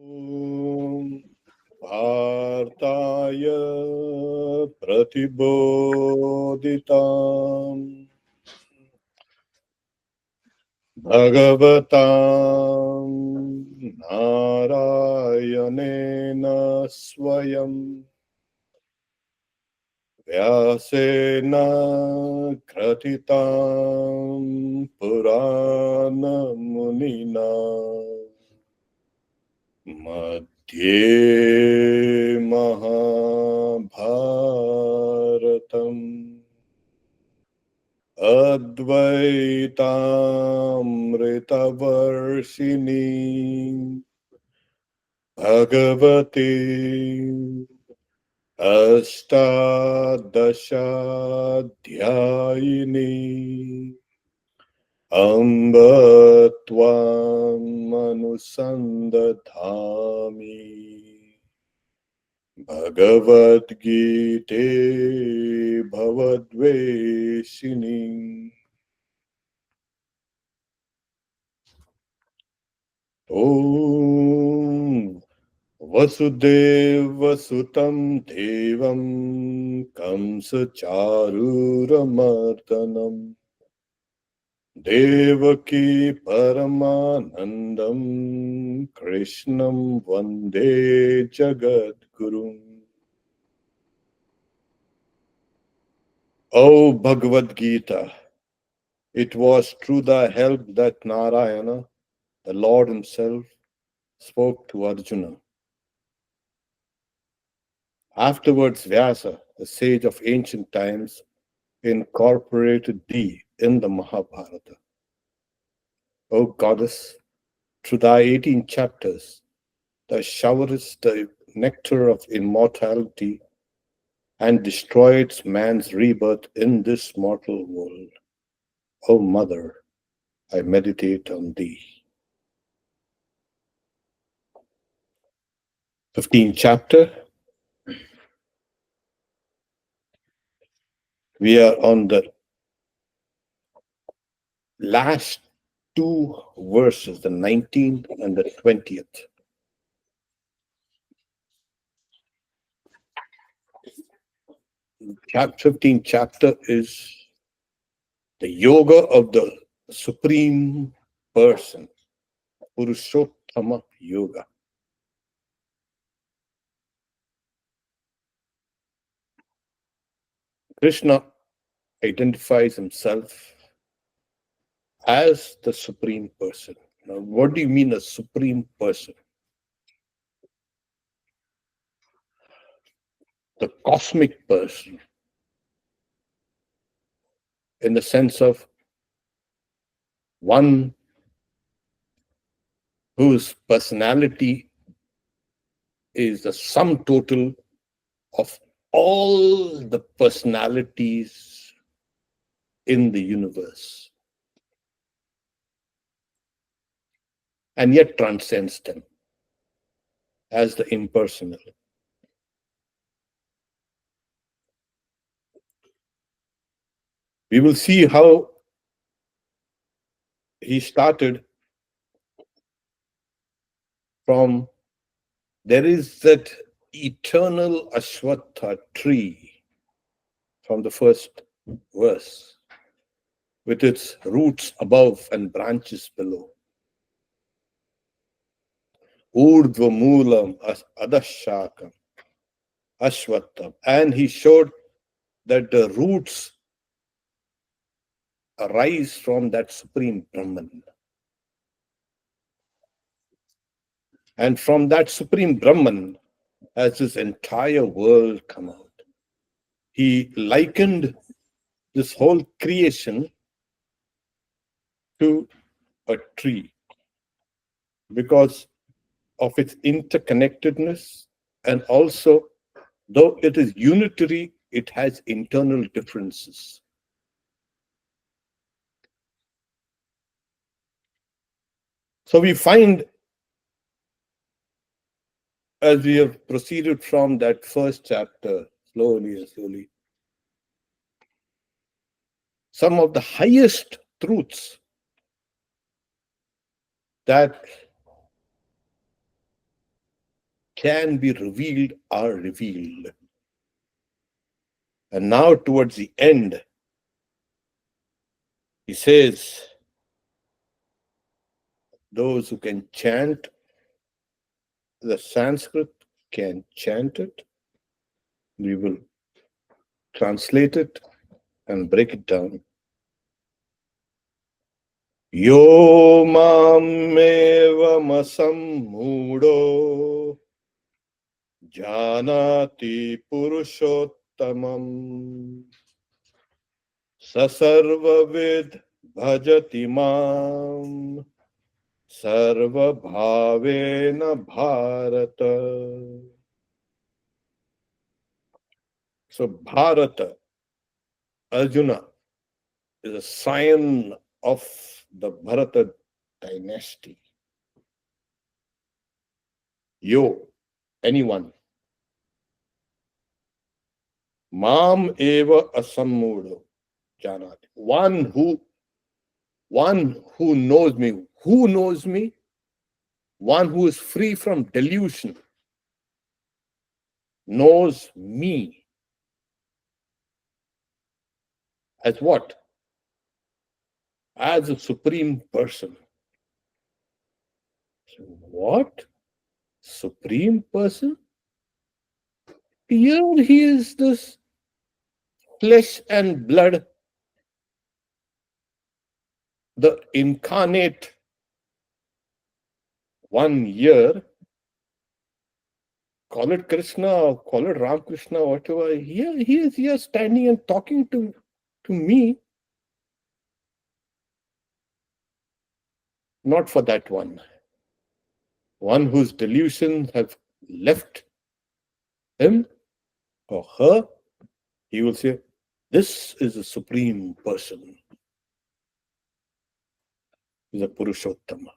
Om Partaya Pratibodhitam Bhagavatam Narayanena Swayam Vyasena Kratitam Purana Munina Madhye Mahabharatam Advaitamritavarshini Bhagavati Astadashadyayini Amba Tvam Anusandadhami Bhagavad Gita Bhavadveshini Om Vasudeva Sutam Devam Kamsa Charuramardanam Devaki Paramanandam Krishnam Vande Jagadgurum. O Bhagavad Gita, it was through thy help that Narayana, the Lord himself, spoke to Arjuna. Afterwards, Vyasa, the sage of ancient times, incorporated thee in the Mahabharata. O goddess, through thy 18 chapters, thou showerest the nectar of immortality and destroyedst man's rebirth in this mortal world. O Mother, I meditate on thee. 15th chapter. We are on the last two verses, the 19th and the 20th. Chapter 15th chapter is the yoga of the Supreme Person, Purushottama Yoga. Krishna identifies himself as the Supreme Person. Now, what do you mean a Supreme Person? The cosmic person, in the sense of one whose personality is the sum total of all the personalities in the universe, and yet transcends them as the impersonal. We will see how he started from there is that eternal Ashwatha tree from the first verse, with its roots above and branches below. Urdhva Moolam Adashakam Ashwattham. And he showed that the roots arise from that Supreme Brahman. And from that Supreme Brahman has this entire world come out. He likened this whole creation to a tree because of its interconnectedness, and also, though it is unitary, it has internal differences. So we find, as we have proceeded from that first chapter, slowly and slowly, some of the highest truths that can be revealed are revealed. And now towards the end, he says, those who can chant the Sanskrit can chant it. We will translate it and break it down. Yo mamevamasam janati purushottamam sasarvavid bhajati mam sarva bhavena bharata. So Bharata, Arjuna, is a sign of the Bharata dynasty. Yo, anyone. Mam eva asammudo janati. One who knows me. Who knows me? One who is free from delusion knows me. As what? As a supreme person. So what? Supreme person? Here he is this flesh and blood, the incarnate 1 year, call it Krishna or call it Ram Krishna, whatever. Here he is here standing and talking to me. Not for that one whose delusions have left him or her. He will say, this is a supreme person. He's a Purushottama.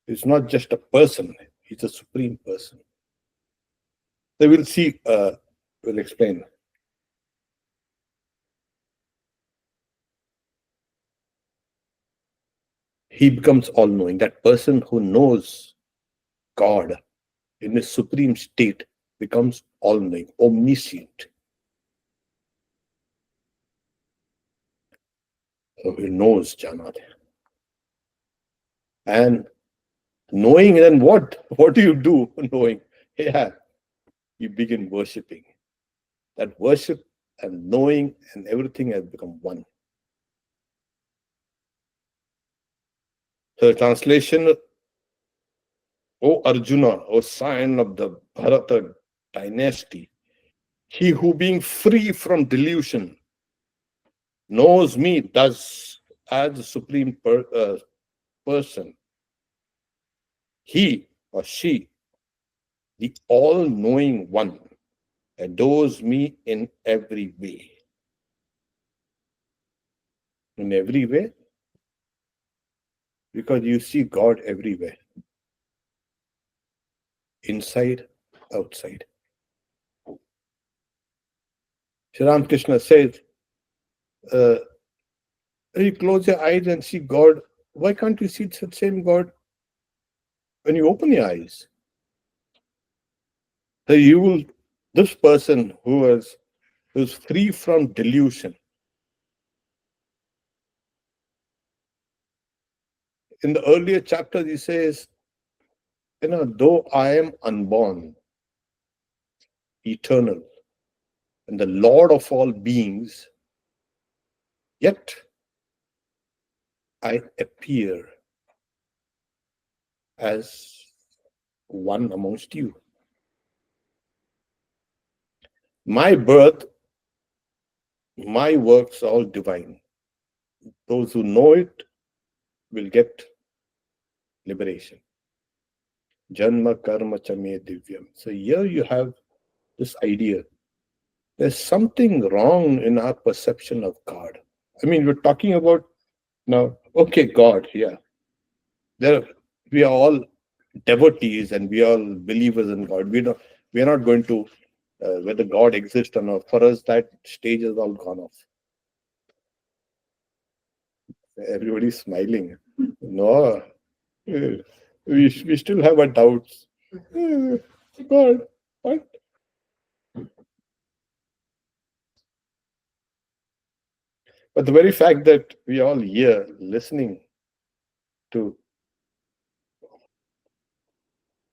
He's not just a person, he's a supreme person. So we'll see, we'll explain. He becomes all-knowing. That person who knows God in his supreme state becomes all-knowing, omniscient. So he knows Janat. And knowing, then what? What do you do knowing? Yeah, you begin worshipping. That worship and knowing and everything has become one. So the translation, O Arjuna, O sign of the Bharata dynasty, he who being free from delusion knows me thus as the supreme person. He or she, the all-knowing one, adores me in every way. In every way? Because you see God everywhere. Inside, outside. Sri Ramakrishna says, you close your eyes and see God. Why can't you see the same God when you open your eyes? So this person who's free from delusion, in the earlier chapters he says, though I am unborn, eternal, and the Lord of all beings, yet I appear as one amongst you. My birth, my works are all divine. Those who know it will get liberation. Janma karma chame divyam. So here you have this idea. There's something wrong in our perception of God. I mean, we're talking about now, okay, God, yeah. We are all devotees and we are all believers in God. We're not going to whether God exists or not. For us, that stage has all gone off. Everybody's smiling. No, we still have our doubts. God, what? But the very fact that we all here listening to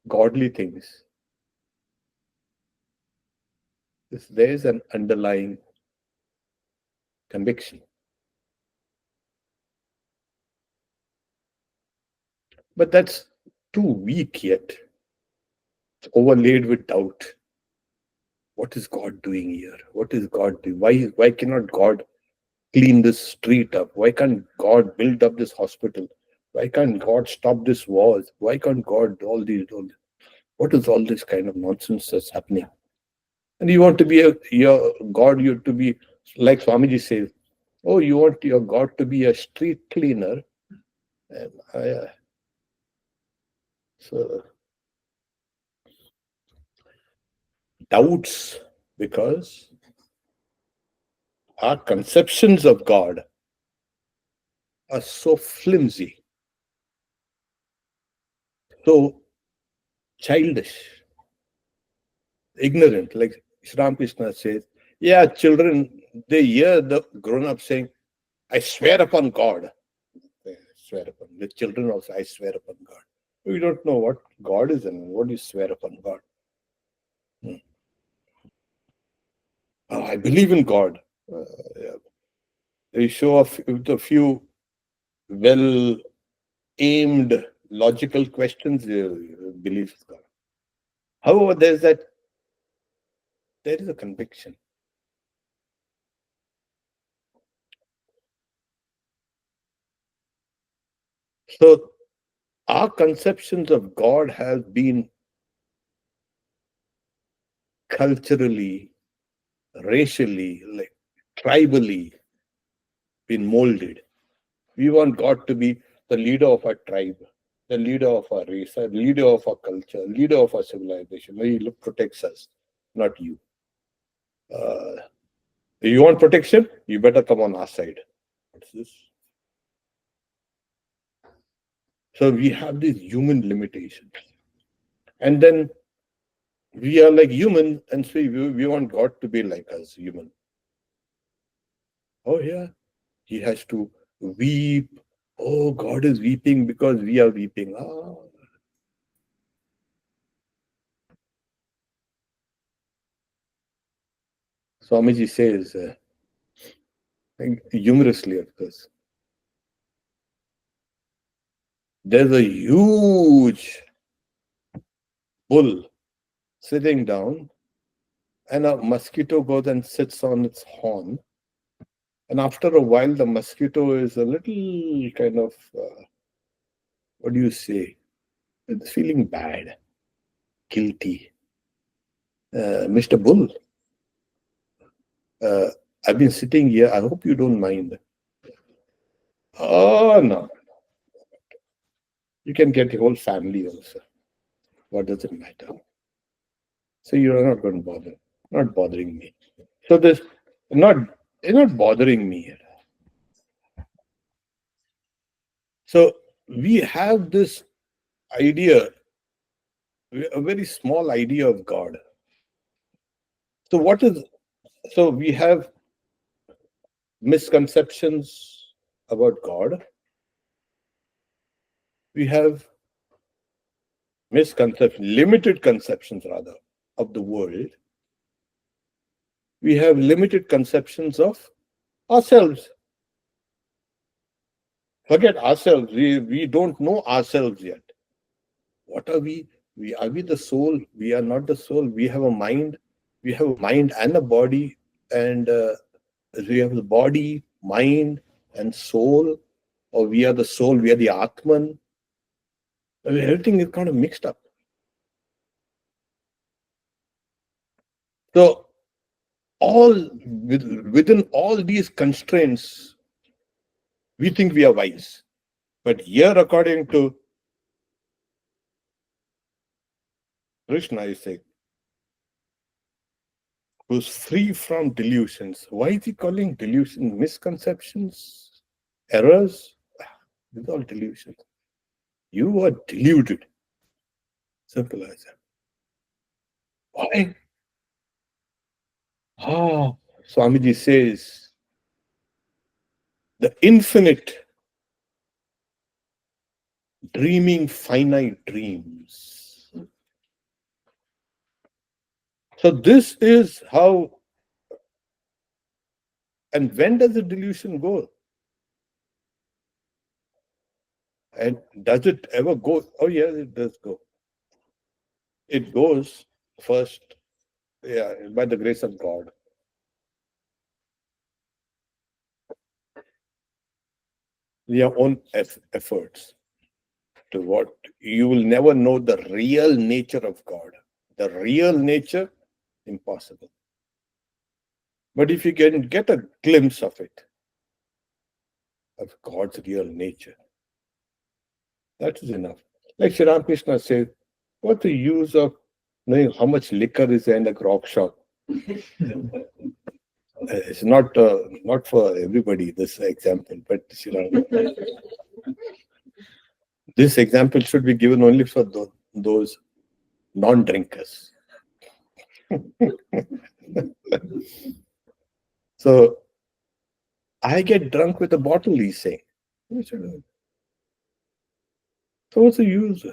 godly things, there's an underlying conviction. But that's too weak yet. It's overlaid with doubt. What is God doing here? What is God doing? Why cannot God clean this street up? Why can't God build up this hospital? Why can't God stop this wars? Why can't God do all these? What is all this kind of nonsense that's happening? And you want to be your God, you to be like Swamiji says, oh, you want your God to be a street cleaner? And so doubts because our conceptions of God are so flimsy, so childish, ignorant. Like Sri Ramakrishna says, yeah, children, they hear the grown-up saying, I swear upon God. They swear upon the children also, I swear upon God. We don't know what God is and what you swear upon God. Oh, I believe in God. Yeah. They show off with a few well aimed logical questions, believe in God. However, there is a conviction. So our conceptions of God have been culturally, racially, like tribally been molded. We want God to be the leader of our tribe, the leader of our race, the leader of our culture, leader of our civilization. He protects us, not you. You want protection? You better come on our side. What's this? So we have these human limitations. And then we are like human, and so we want God to be like us, human. Oh, yeah. He has to weep. Oh, God is weeping because we are weeping. Swamiji says, humorously, of course, there's a huge bull sitting down, and a mosquito goes and sits on its horn. And after a while, the mosquito is a little kind of, what do you say? It's feeling bad, guilty. Mr. Bull, I've been sitting here. I hope you don't mind. Oh, no. You can get the whole family also. What does it matter? So you're not going to bother. Not bothering me. So this, not, it's not bothering me. So we have this idea, a very small idea of God. So what is, so we have misconceptions about God. We have limited conceptions rather, of the world. We have limited conceptions of ourselves. Forget ourselves. We don't know ourselves yet. What are we? Are we the soul? We are not the soul. We have a mind. We have a mind and a body, and we have the body, mind, and soul, or we are the soul. We are the Atman. I mean, everything is kind of mixed up. So within all these constraints, we think we are wise. But here, according to Krishna, is saying, who's free from delusions. Why is he calling delusions? Misconceptions, errors? These are all delusions. You are deluded. Simple as that. Why? Swamiji says, the infinite dreaming finite dreams. So this is how, and when does the delusion go? And does it ever go? Oh yes, it does go. It goes first, yeah, by the grace of God. Your own efforts. To what? You will never know the real nature of God. The real nature, impossible. But if you can get a glimpse of it, of God's real nature, that is enough. Like Sri Ramakrishna says, what's the use of knowing how much liquor is in a grog shop? It's not for everybody, this example, but this example should be given only for those non-drinkers. So I get drunk with a bottle, he's saying. So what's the use?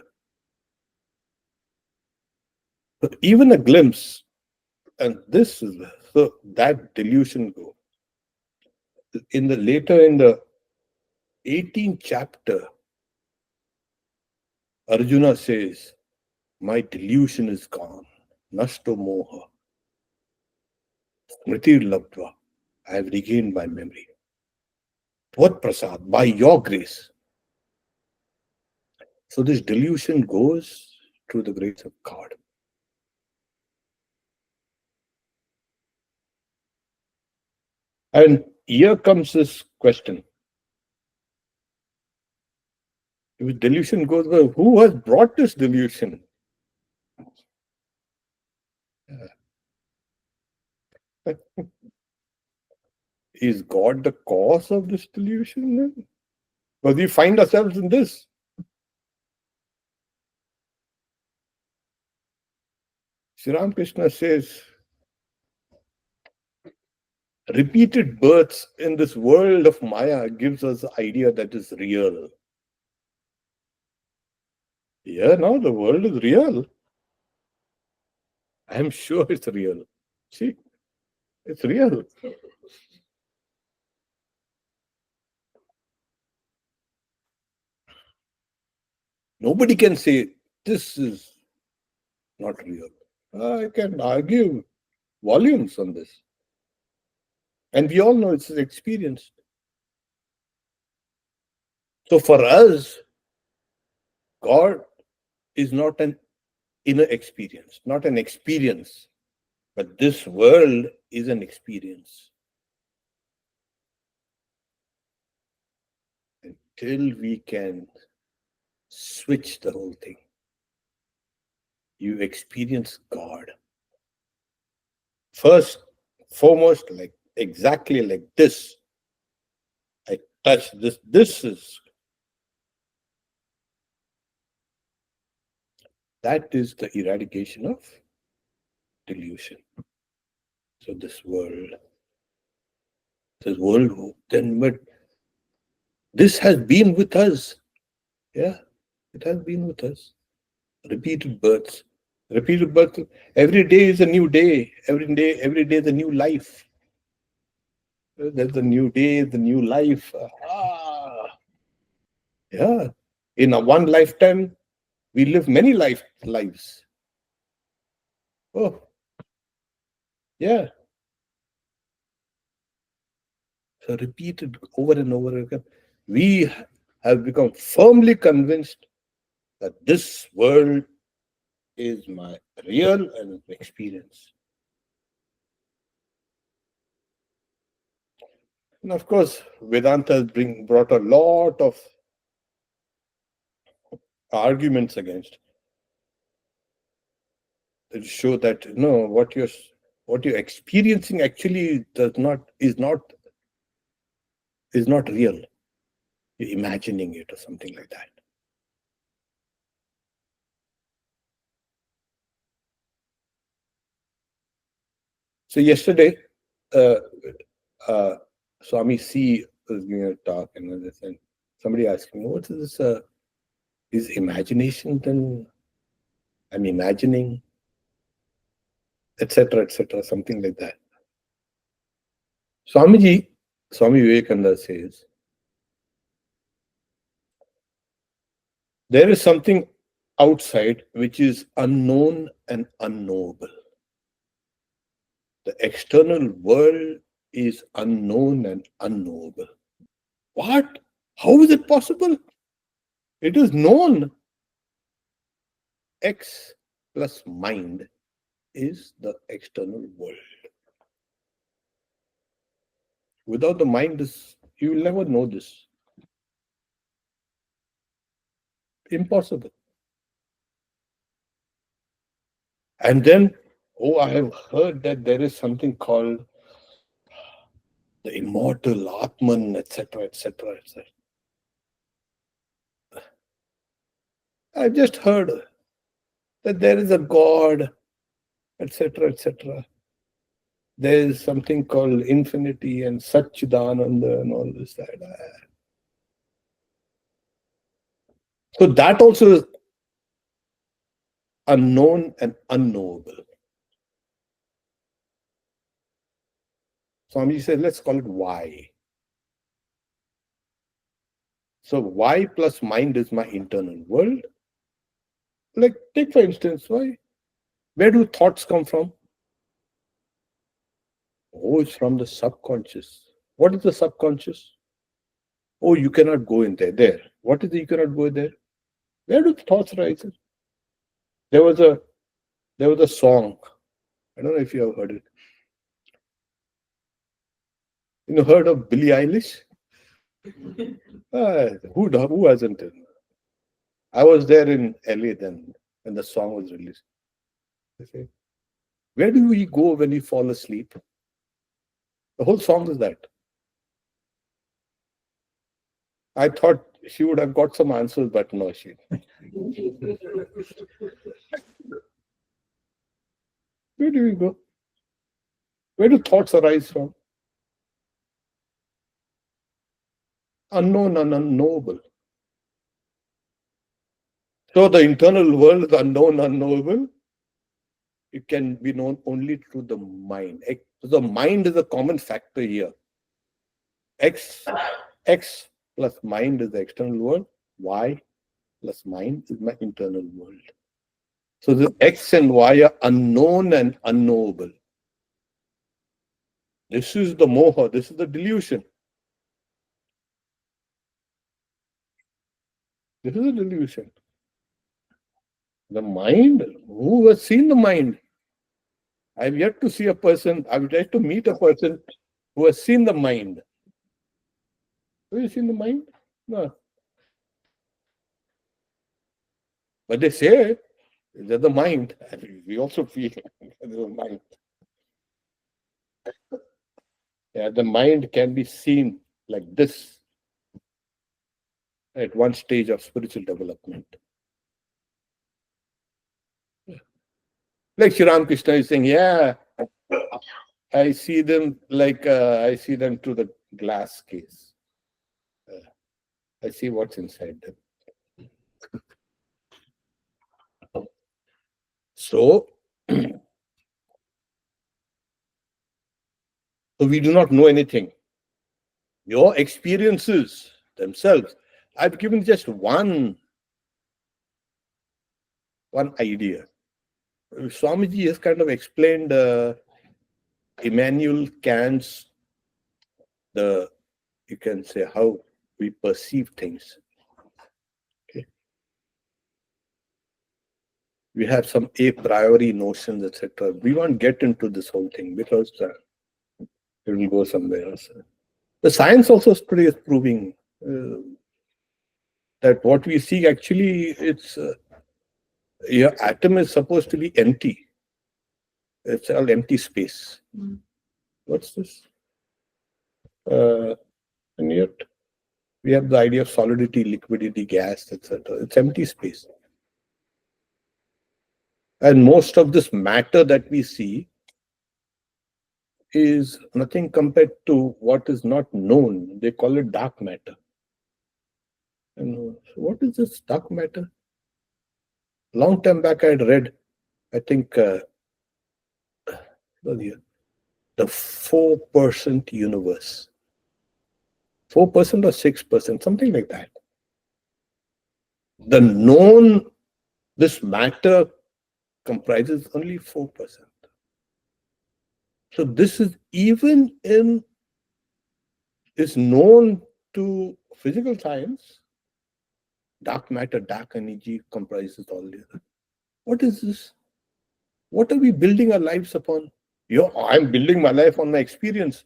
But even a glimpse, and this is so that delusion go. In the 18th chapter, Arjuna says, my delusion is gone. Nashto moha. Smriti labdva. I have regained my memory. Tvat prasad, by your grace. So this delusion goes through the grace of God. And here comes this question. If delusion goes well, who has brought this delusion? Is God the cause of this delusion then? Because we find ourselves in this. Sri Ramakrishna says, repeated births in this world of Maya gives us the idea that is real. Yeah, now the world is real. I am sure it's real. See, it's real. Nobody can say this is not real. I can argue volumes on this. And we all know it's experienced. So for us, God is not an inner experience, not an experience, but this world is an experience. Until we can switch the whole thing, you experience God. First, foremost, like exactly like this. I touch this. That is the eradication of delusion. So this world, then, but this has been with us. Yeah, it has been with us. Repeated births. Repeated births. Every day is a new day. Every day is a new life. There's a new day, the new life. Yeah. In a one lifetime, we live many lives. Oh, yeah. So repeated over and over again. We have become firmly convinced that this world is my real and experience. And of course, Vedanta has brought a lot of arguments against to show that no, what you're experiencing actually is not real. You're imagining it or something like that. So yesterday, uh, Swami C was giving a talk, and somebody asked me, "What is this? Is imagination then? I'm imagining, etc., something like that." Swamiji, Swami Vivekananda says, there is something outside which is unknown and unknowable. The external world is unknown and unknowable. What? How is it possible? It is known. X plus mind is the external world. Without the mind, you will never know this. Impossible. And then, I have heard that there is something called the immortal Atman, etc. I've just heard that there is a God, etc. There is something called infinity and Satchidananda and all this. So that also is unknown and unknowable. Swami said, let's call it Y. So Y plus mind is my internal world. Like, take for instance, why? Where do thoughts come from? Oh, it's from the subconscious. What is the subconscious? Oh, you cannot go in there. There. What is it you cannot go there? Where do thoughts rise? There was a song. I don't know if you have heard it. Heard of Billie Eilish? Who hasn't? I was there in LA then when the song was released. I say, where do we go when we fall asleep? The whole song is that. I thought she would have got some answers, but no, she. Where do we go? Where do thoughts arise from? Unknown and unknowable. So the internal world is unknown, unknowable. It can be known only through the mind. The mind is a common factor here. X plus mind is the external world. Y plus mind is my internal world. So the X and Y are unknown and unknowable. This is the moha, this is the delusion. This is a delusion. The mind, who has seen the mind? I've yet to see a person, I've yet to meet a person who has seen the mind. Have you seen the mind? No. But they say that the mind, we also feel the mind. Yeah, the mind can be seen like this at one stage of spiritual development. Like Sri Ramakrishna is saying, yeah, I see them like I see them through the glass case. I see what's inside them. So we do not know anything. Your experiences themselves, I've given just one idea. Swamiji has kind of explained Immanuel Kant's, you can say, how we perceive things. Okay. We have some a priori notions, etc. We won't get into this whole thing because it will go somewhere else. The science also today is proving that what we see actually, it's your atom is supposed to be empty. It's all empty space. What's this? And yet we have the idea of solidity, liquidity, gas, etc. It's empty space. And most of this matter that we see is nothing compared to what is not known. They call it dark matter. And what is this dark matter? Long time back I had read, I think, the 4% universe. 4% or 6%, something like that. The known, this matter comprises only 4%. So this is is known to physical science. Dark matter, dark energy comprises all the other. What is this? What are we building our lives upon? I'm building my life on my experience.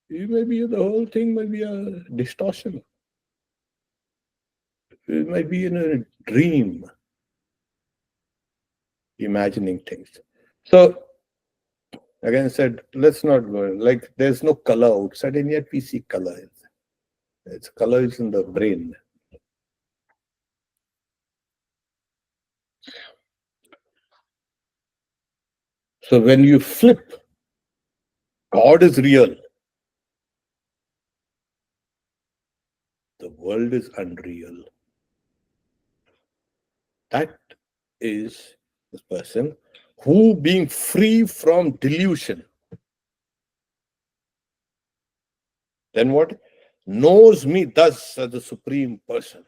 Maybe the whole thing might be a distortion. It might be in a dream, imagining things. So, again, I said, let's not go. Like, there's no color outside, and yet we see color. It's color is in the brain. So when you flip, God is real. The world is unreal. That is the person who, being free from delusion, then what? Knows me thus as the supreme person.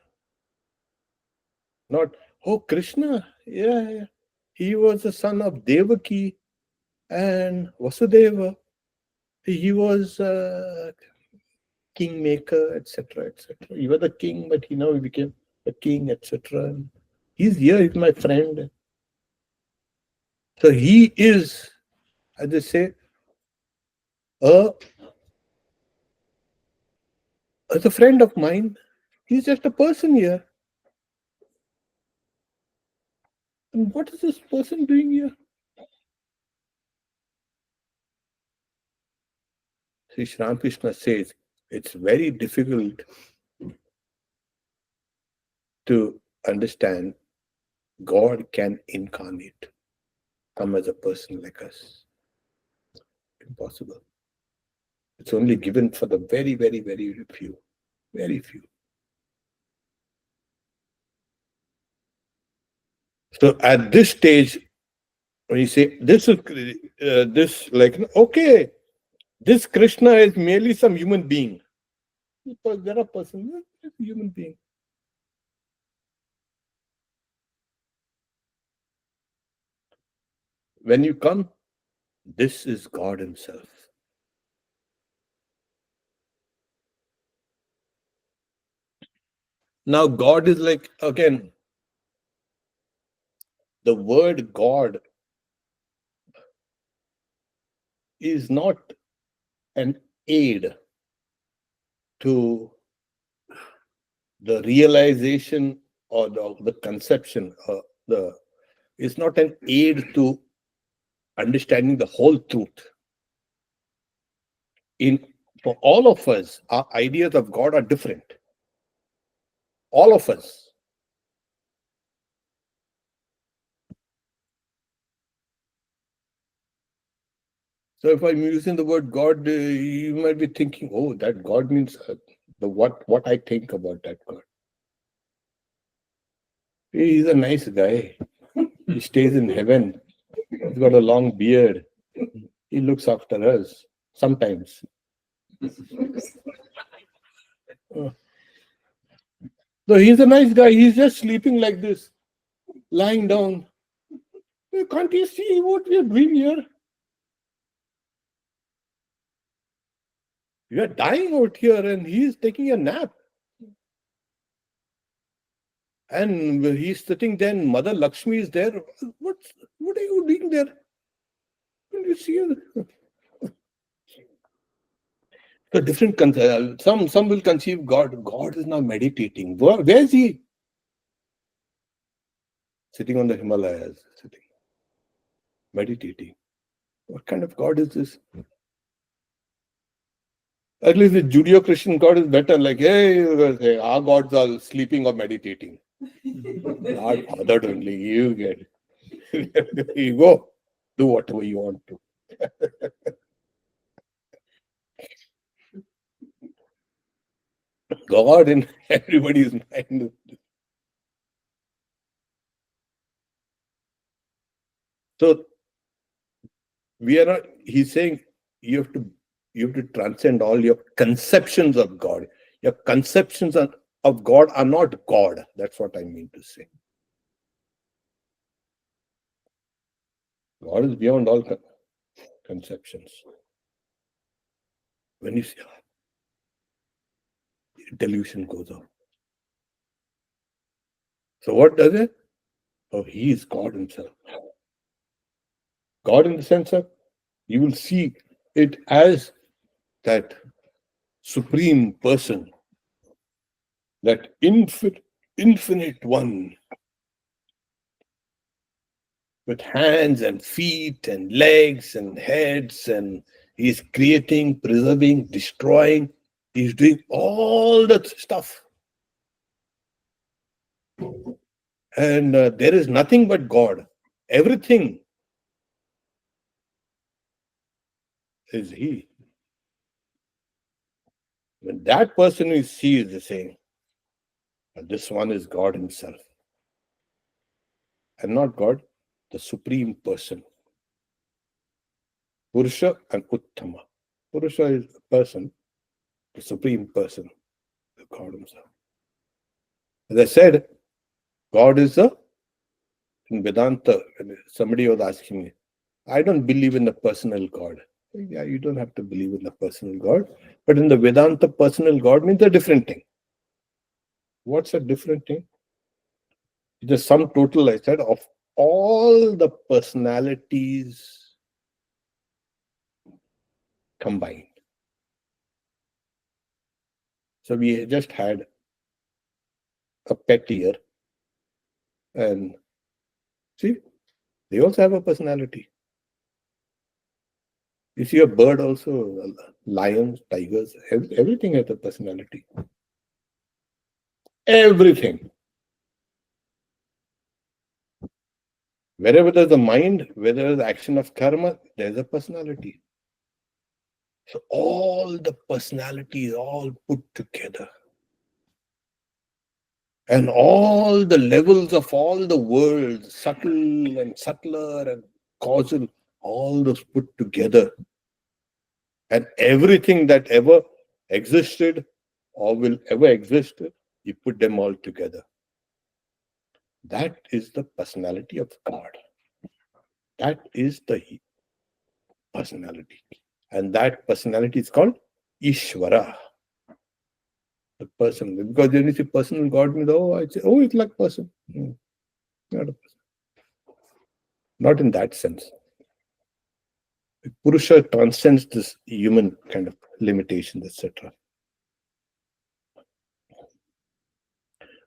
Not, oh, Krishna, yeah, he was the son of Devaki and Vasudeva. He was a kingmaker, etc., etc. You were the king, but he became a king, etc. He's here, he's my friend. So he is, as they say, as a friend of mine. He's just a person here. And what is this person doing here? Sri Ramakrishna says it's very difficult to understand God can incarnate, come as a person like us. Impossible. It's only given for the very, very, very few. Very few. So at this stage, when you say this is okay, this Krishna is merely some human being. There are persons, human being. When you come, this is God himself. Now God is like, again, the word God is not an aid to the realization or the conception. It's not an aid to understanding the whole truth. For all of us, our ideas of God are different. All of us. So if I'm using the word God, you might be thinking, oh, that God means what I think about that God. He's a nice guy. He stays in heaven. He's got a long beard. He looks after us sometimes. So he's a nice guy. He's just sleeping like this, lying down. Can't you see what we are doing here? We are dying out here and he's taking a nap. And he's sitting there and Mother Lakshmi is there. What are you doing there? Can you see her? So different some will conceive God is now meditating. Where is he? Sitting on the Himalayas, meditating. What kind of God is this? At least the Judeo-Christian God is better. Like, hey, our gods are sleeping or meditating. Not bothered only. You get it. You go. Do whatever you want to. God in everybody's mind. So we are not, he's saying you have to transcend all your conceptions of God. Your conceptions of God are not God. That's what I mean to say. God is beyond all conceptions. When you see delusion goes on. So what does it? Oh, he is God himself. God in the sense of you will see it as that supreme person, that infinite one with hands and feet and legs and heads, and he's creating, preserving, destroying. He's doing all that stuff. And there is nothing but God. Everything is he. When that person is sees the saying, this one is God himself. And not God, the supreme person. Purusha and Uttama. Purusha is the person, the supreme person, God himself. As I said, God is in Vedanta, somebody was asking me, I don't believe in the personal God. Yeah, you don't have to believe in the personal God. But in the Vedanta, personal God means a different thing. What's a different thing? It's the sum total, I said, of all the personalities combined. So we just had a pet here, and see, they also have a personality. You see a bird also, lions, tigers, everything has a personality. Everything. Wherever there's a mind, wherever there's action of karma, there's a personality. So all the personalities all put together. And all the levels of all the worlds, subtle and subtler and causal, all those put together. And everything that ever existed or will ever exist, you put them all together. That is the personality of God. That is the personality. And that personality is called Ishvara. The person. Because when you say personal God means, I say, it's like person. Not a person. Not in that sense. Purusha transcends this human kind of limitations, etc.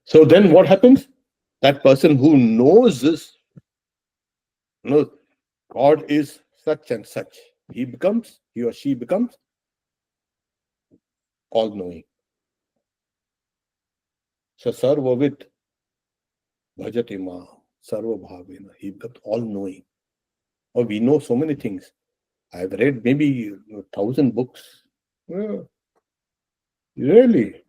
So then what happens? That person who knows this, knows God is such and such. He or she becomes all-knowing. So sarvavit bhajati ma sarva bhavena. He becomes all-knowing. Or we know so many things. I've read maybe 1,000 books. Yeah. Really?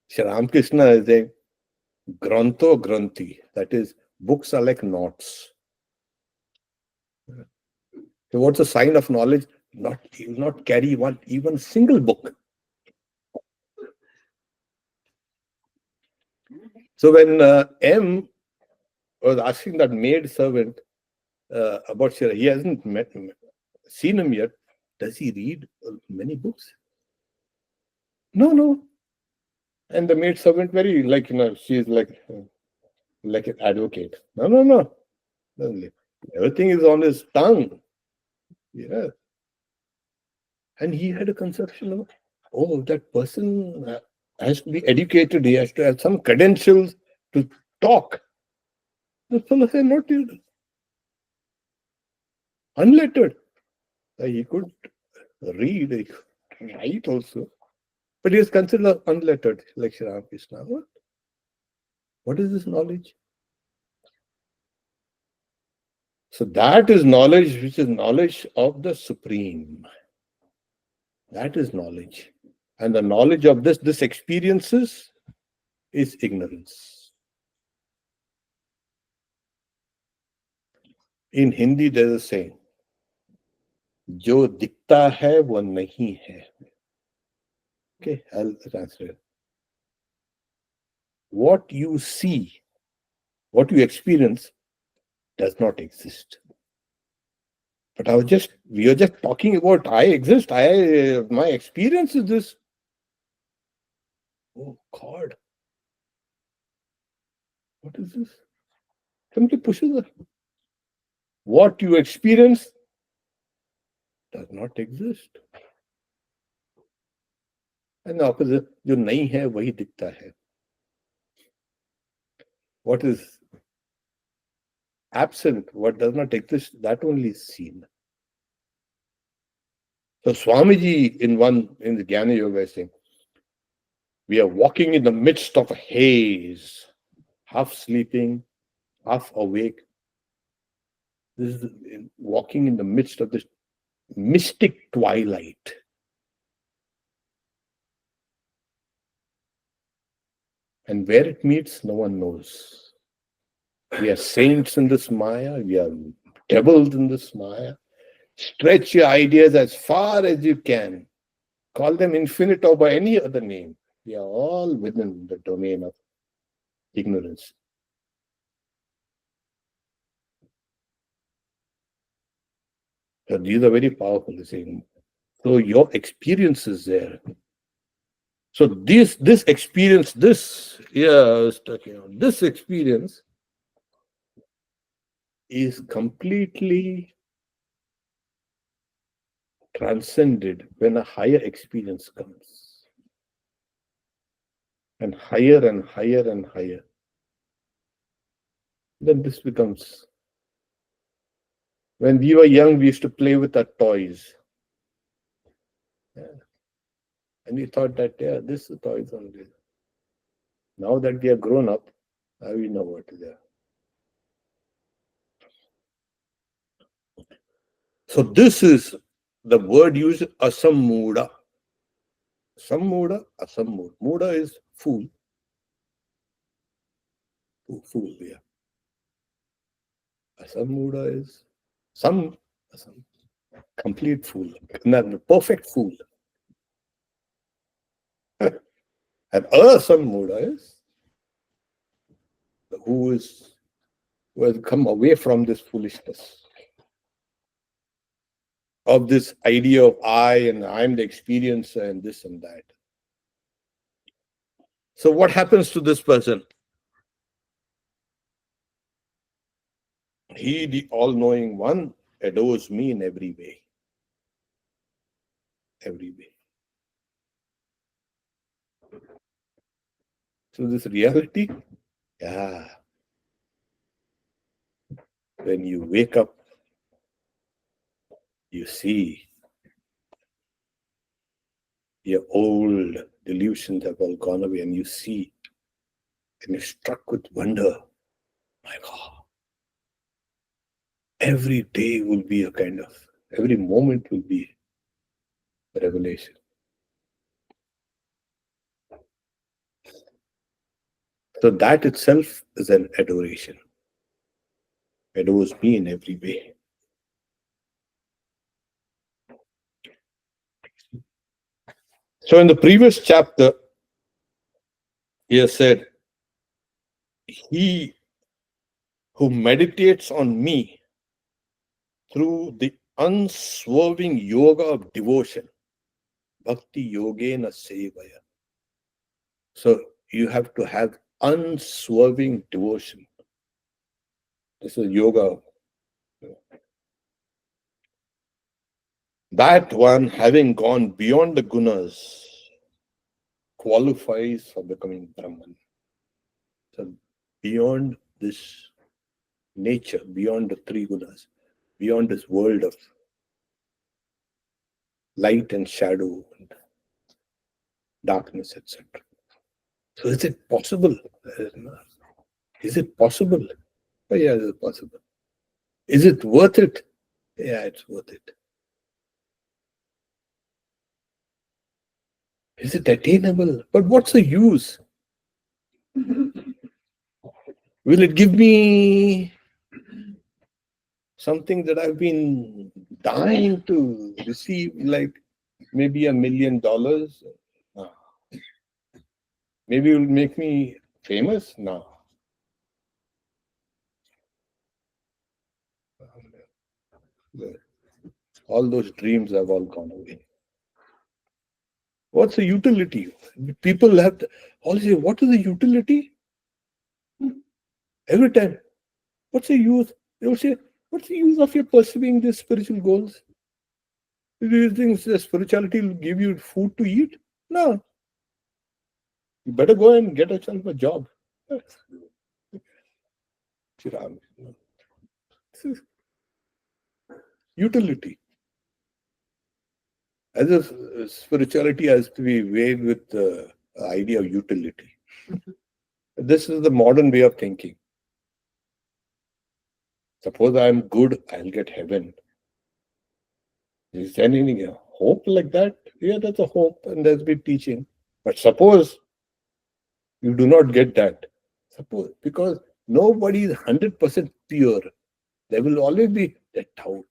Sri Ramakrishna is a granto granthi. That is, books are like knots. So what's a sign of knowledge? He will not carry even single book. So when M was asking that maid servant about Shira, he hasn't seen him yet. Does he read many books? No. And the maid servant very she's like an advocate. No. Everything is on his tongue. Yeah. And he had a conception of, that person has to be educated. He has to have some credentials to talk. The fellow said, not you. Unlettered. He could read, he could write also. But he is considered unlettered, like Sri Ramakrishna. What is this knowledge? So that is knowledge, which is knowledge of the Supreme. That is knowledge. And the knowledge of this experiences is ignorance. In Hindi, there is a saying, जो दिखता है वो नहीं है. Okay, I'll translate. What you see, what you experience, does not exist. But we are just talking about I exist. My experience is this. Oh God, what is this? Somebody pushes it. What you experience does not exist. And the opposite, जो नहीं है वही दिखता है. What is absent, what does not exist, that only is seen. So Swamiji in the Jnana Yoga is saying, we are walking in the midst of a haze, half sleeping, half awake. This is walking in the midst of this mystic twilight. And where it meets, no one knows. We are saints in this Maya, we are devils in this Maya. Stretch your ideas as far as you can. Call them infinite or by any other name. We are all within the domain of ignorance. So these are very powerful saying. So your experience is there. So this experience, this experience is completely transcended when a higher experience comes. And higher and higher and higher. Then this becomes. When we were young, we used to play with our toys. Yeah. And we thought that, this is toys only. Now that we are grown up, now we know what is there. So this is the word used, asammuda. Sammuda, asammud. Muda is fool. Fool, yeah. Asammuda is complete fool. Perfect fool. And asammuda is who has come away from this foolishness. Of this idea of I and I'm the experiencer and this and that. So what happens to this person? He, the all-knowing one, adores me in every way. Every way. So this reality, when you wake up, you see your old delusions have all gone away and you see, and you're struck with wonder. My God. Every day will be every moment will be a revelation. So that itself is an adoration. Adores me in every way. So in the previous chapter, he has said, he who meditates on me through the unswerving yoga of devotion, bhakti yogena sevaya. So you have to have unswerving devotion. This is yoga. That one, having gone beyond the gunas, qualifies for becoming Brahman. So beyond this nature, beyond the three gunas, beyond this world of light and shadow and darkness, etc. So is it possible? Is it possible? Oh, yeah, it is possible. Is it worth it? Yeah, it's worth it. Is it attainable? But what's the use? Will it give me something that I've been dying to receive, like maybe $1 million? No. Maybe it will make me famous? No. All those dreams have all gone away. What's the utility? People have to all say, what is the utility? Every time. What's the use? They will say, what's the use of your pursuing these spiritual goals? Do you think spirituality will give you food to eat? No. You better go and get yourself a job. Utility. As if spirituality has to be weighed with the idea of utility. This is the modern way of thinking. Suppose I am good, I'll get heaven. Is there any hope like that? Yeah, that's a hope, and there's been teaching. But suppose you do not get that. Suppose, because nobody is 100% pure. There will always be that doubt. Oh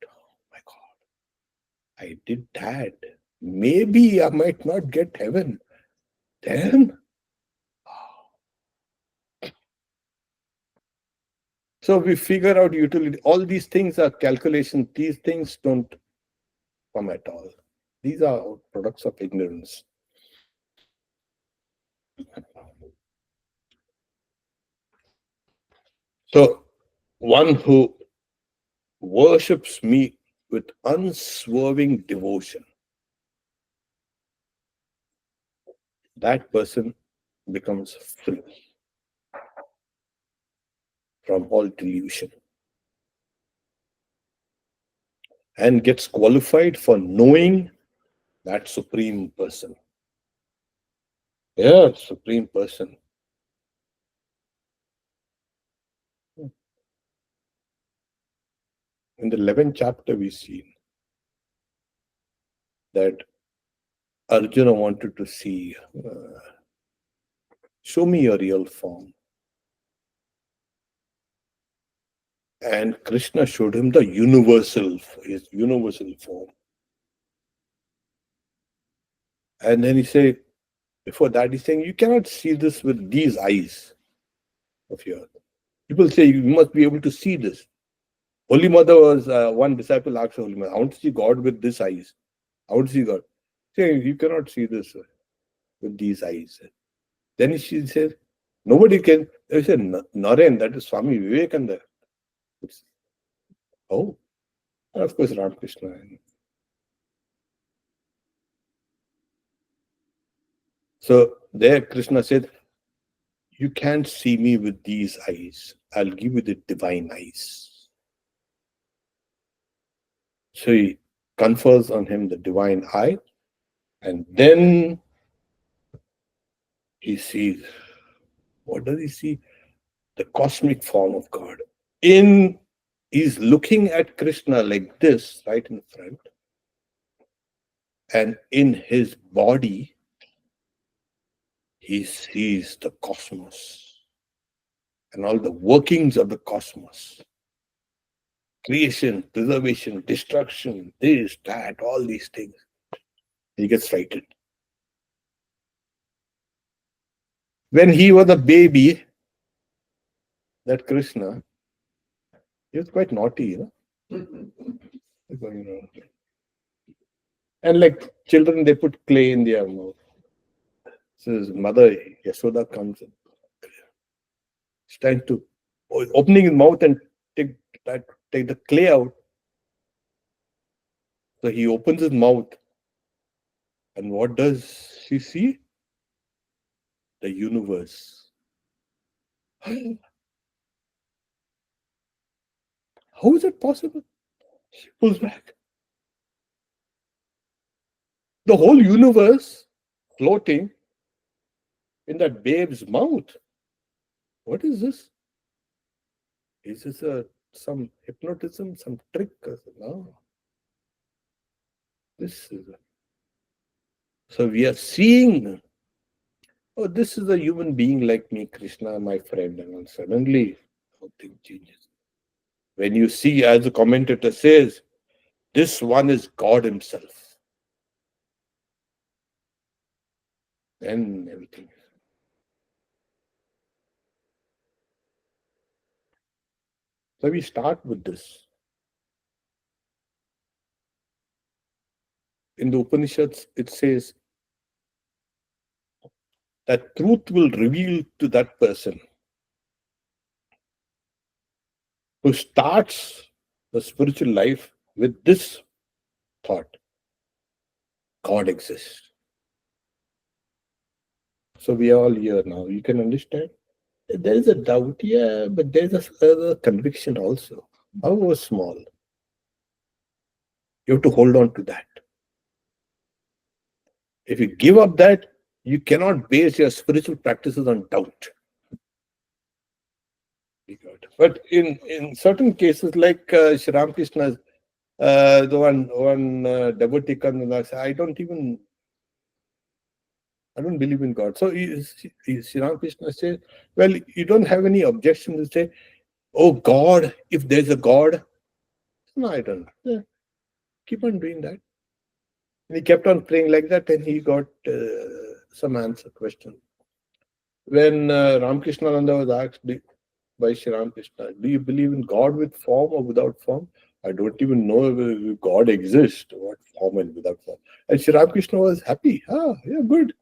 my God, I did that. Maybe I might not get heaven. Then, so we figure out utility. All these things are calculations. These things don't come at all. These are products of ignorance. So, one who worships me with unswerving devotion, that person becomes free from all delusion and gets qualified for knowing that supreme person. Yeah, supreme person. In the 11th chapter, we see that Arjuna wanted to see, show me your real form. And Krishna showed him the his universal form. And then he said, before that, he's saying, you cannot see this with these eyes of yours. People say, you must be able to see this. Holy Mother was, one disciple asked Holy Mother, I want to see God with these eyes. I want to see God. Say, you cannot see this with these eyes. Then she said, nobody can. They said, Naren, that is Swami Vivekananda. Oh, and of course, Ramakrishna. So there Krishna said, you can't see me with these eyes. I'll give you the divine eyes. So he confers on him the divine eye, and then he sees, what does he see? The cosmic form of God. He's looking at Krishna like this, right in front, and in his body, he sees the cosmos and all the workings of the cosmos. Creation, preservation, destruction, this, that, all these things. He gets frightened. When he was a baby, that Krishna, he was quite naughty, you know. And like children, they put clay in their mouth. So his mother, Yashoda, comes in. He's trying to, opening his mouth and take the clay out. So he opens his mouth. And what does she see? The universe. How is it possible? She pulls back. The whole universe floating in that babe's mouth. What is this? Is this a some hypnotism, some trick. No, this is. So we are seeing, oh, this is a human being like me, Krishna, my friend, and then suddenly something changes. When you see, as the commentator says, this one is God Himself, then everything. So we start with this. In the Upanishads, it says that truth will reveal to that person who starts the spiritual life with this thought: God exists. So we are all here now. You can understand. There is a doubt, yeah, but there is a conviction also. However small, you have to hold on to that. If you give up that, you cannot base your spiritual practices on doubt. But in certain cases, like Sri Ramakrishna, the one devotee comes and says, I don't believe in God. So Sri Ramakrishna says, well, you don't have any objection to say, oh God, if there's a God. No, I don't. Yeah, keep on doing that. And he kept on praying like that, and he got some answer question. When Ramakrishna was asked by Sri Ramakrishna, do you believe in God with form or without form? I don't even know if God exists, what form and without form. And Sri Ramakrishna was happy. Ah, yeah, good.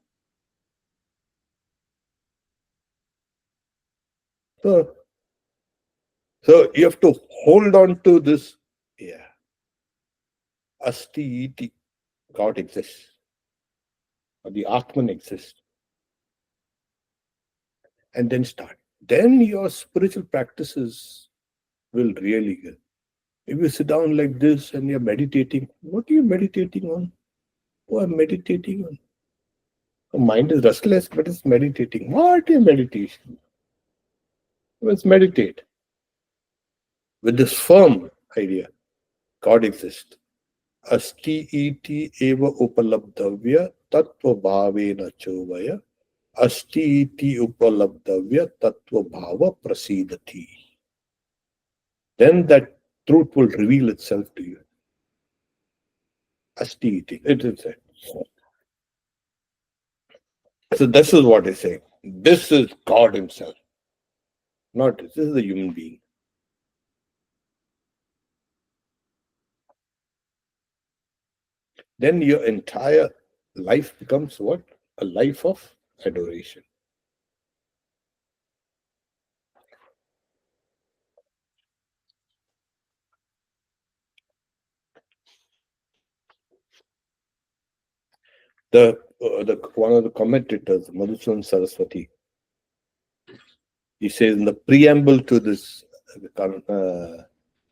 So, so you have to hold on to this. Yeah. Asti iti. God exists. Or the Atman exists. And then start. Then your spiritual practices will really get. If you sit down like this and you're meditating, what are you meditating on? Oh, I'm meditating on. The mind is restless, but it's meditating. What is meditation? Let's meditate with this firm idea. God exists. Asti iti eva upalabdhavya tattva bhavena chovaya. Asti iti upalabdhavya tattva bhava prasidati. Then that truth will reveal itself to you. Asti iti. It is it. So this is what I say. This is God Himself. Not this is the human being. Then your entire life becomes what? A life of adoration. The one of the commentators, Madhusudan Saraswati, he says in the preamble to this,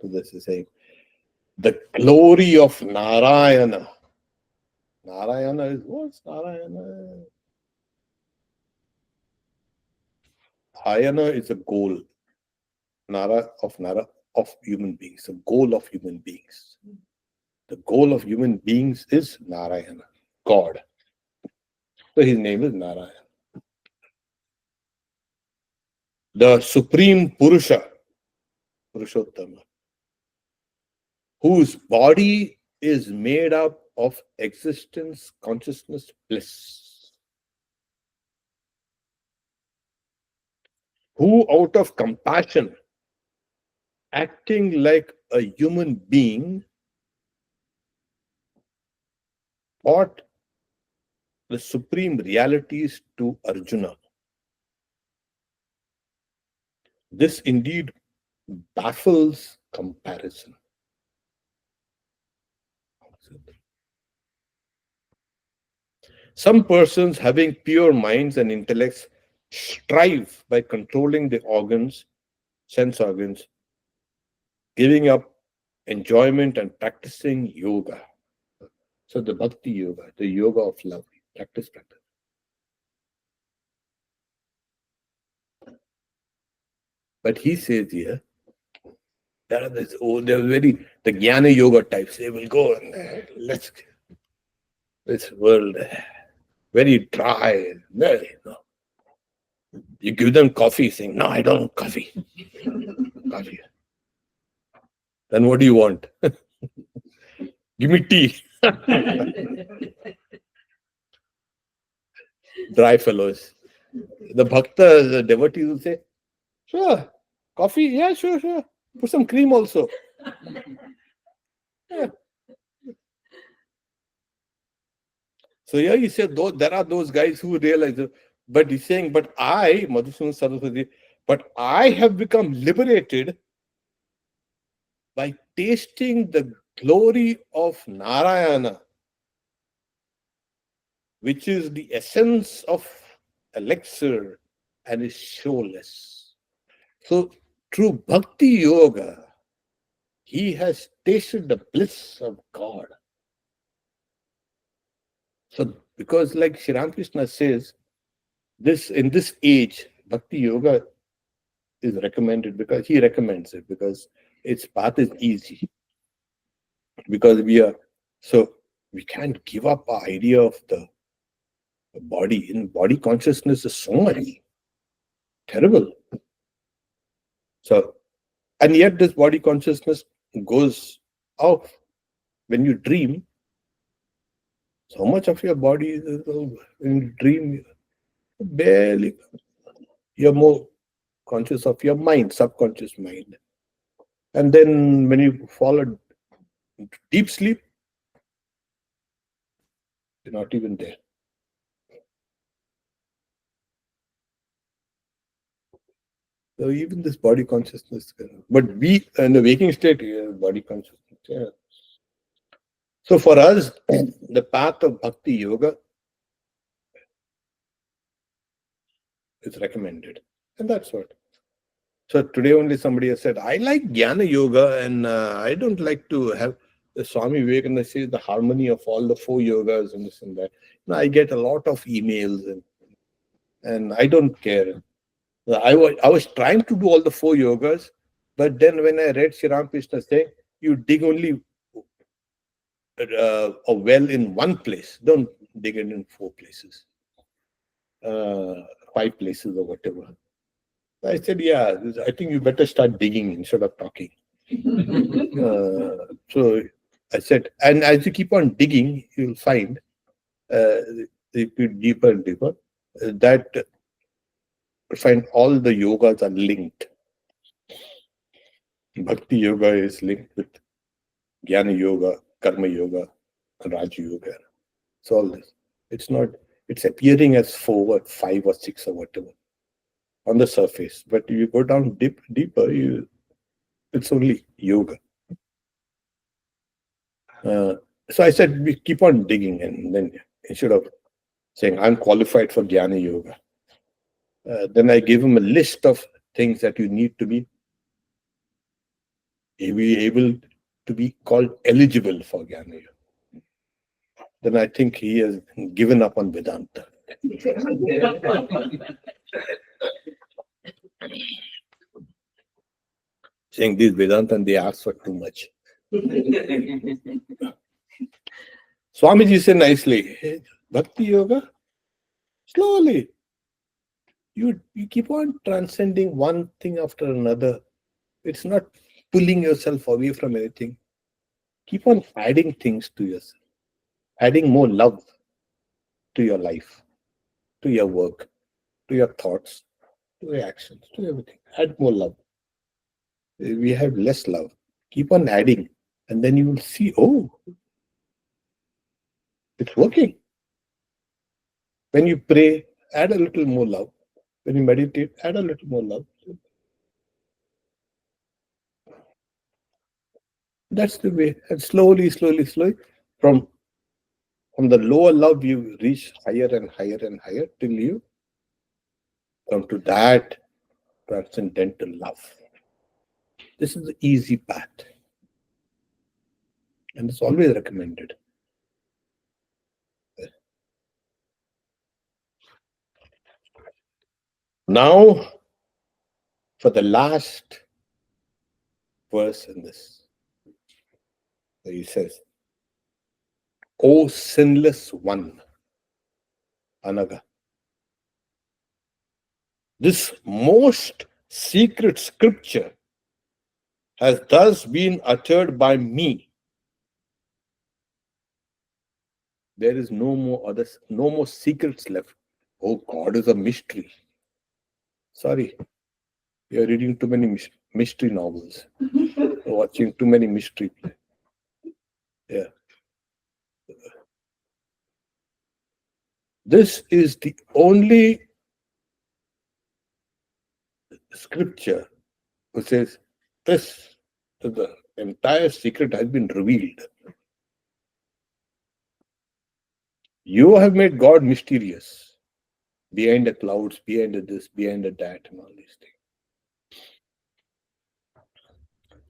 he's saying, the glory of Narayana. Narayana is what's Narayana? Ayana is a goal. Nara of human beings, a goal of human beings. The goal of human beings is Narayana, God. So his name is Narayana. The supreme Purusha, Purushottama, whose body is made up of existence, consciousness, bliss, who out of compassion, acting like a human being, taught the supreme realities to Arjuna. This indeed baffles comparison. Some persons having pure minds and intellects strive by controlling the organs, sense organs, giving up enjoyment and practicing yoga. So the bhakti yoga, the yoga of love, practice. But he says here, There are they're very the Jnana Yoga types. They will go and let's this world very dry. Very, no. You give them coffee, saying, "No, I don't want coffee." Coffee. Then what do you want? Give me tea. Dry fellows. The bhakta, the devotees will say, "Sure, coffee, yeah, sure. Put some cream also." Yeah. So here he said, though there are those guys who realize it, but he's saying, but I, Madhusudan Saraswati, but I have become liberated by tasting the glory of Narayana, which is the essence of elixir and is showless. So through bhakti yoga, he has tasted the bliss of God. So because like Sri Ramakrishna says, this in this age, bhakti yoga is recommended because he recommends it because its path is easy. Because we can't give up our idea of the body. In body consciousness is so much terrible. So, and yet this body consciousness goes off when you dream. So much of your body is when you dream, barely. You're more conscious of your mind, subconscious mind. And then when you fall into deep sleep, you're not even there. So even this body consciousness, but we in the waking state, body consciousness. Yeah. So for us, the path of bhakti yoga is recommended, and that's what. So today only somebody has said, I like Jnana Yoga and I don't like to have the Swami Vivekananda says the harmony of all the four yogas and this and that. I get a lot of emails and I don't care. I was trying to do all the four yogas, but then when I read Sri Ramakrishna saying, you dig only a well in one place, don't dig it in four places, 5 places or whatever. I said, yeah, I think you better start digging instead of talking. So I said, and as you keep on digging, you'll find deeper and deeper that find all the yogas are linked. Bhakti yoga is linked with Jnana yoga, Karma yoga, Raja yoga. It's all this. It's appearing as 4 or 5 or 6 or whatever on the surface. But you go down deeper, it's only yoga. So I said, we keep on digging, and then instead of saying, I'm qualified for Jnana Yoga, then I gave him a list of things that you need to be able to be called eligible for Jnana Yoga. Then I think he has given up on Vedanta. Saying this Vedanta and they ask for too much. Swamiji said nicely, hey, Bhakti Yoga, slowly. You keep on transcending one thing after another. It's not pulling yourself away from anything. Keep on adding things to yourself, adding more love to your life, to your work, to your thoughts, to your actions, to everything. Add more love. We have less love. Keep on adding, and then you will see, oh, it's working. When you pray, add a little more love. When you meditate, add a little more love. That's the way. And slowly, from the lower love, you reach higher and higher and higher till you come to that transcendental love. This is the easy path. And it's always recommended. Now, for the last verse in this. He says, O sinless one, Anaga. This most secret scripture has thus been uttered by me. There is no more secrets left. Oh, God is a mystery. Sorry, you're reading too many mystery novels, watching too many mystery plays. Yeah. This is the only scripture which says this, the entire secret has been revealed. You have made God mysterious, behind the clouds, behind this, behind that, and all these things.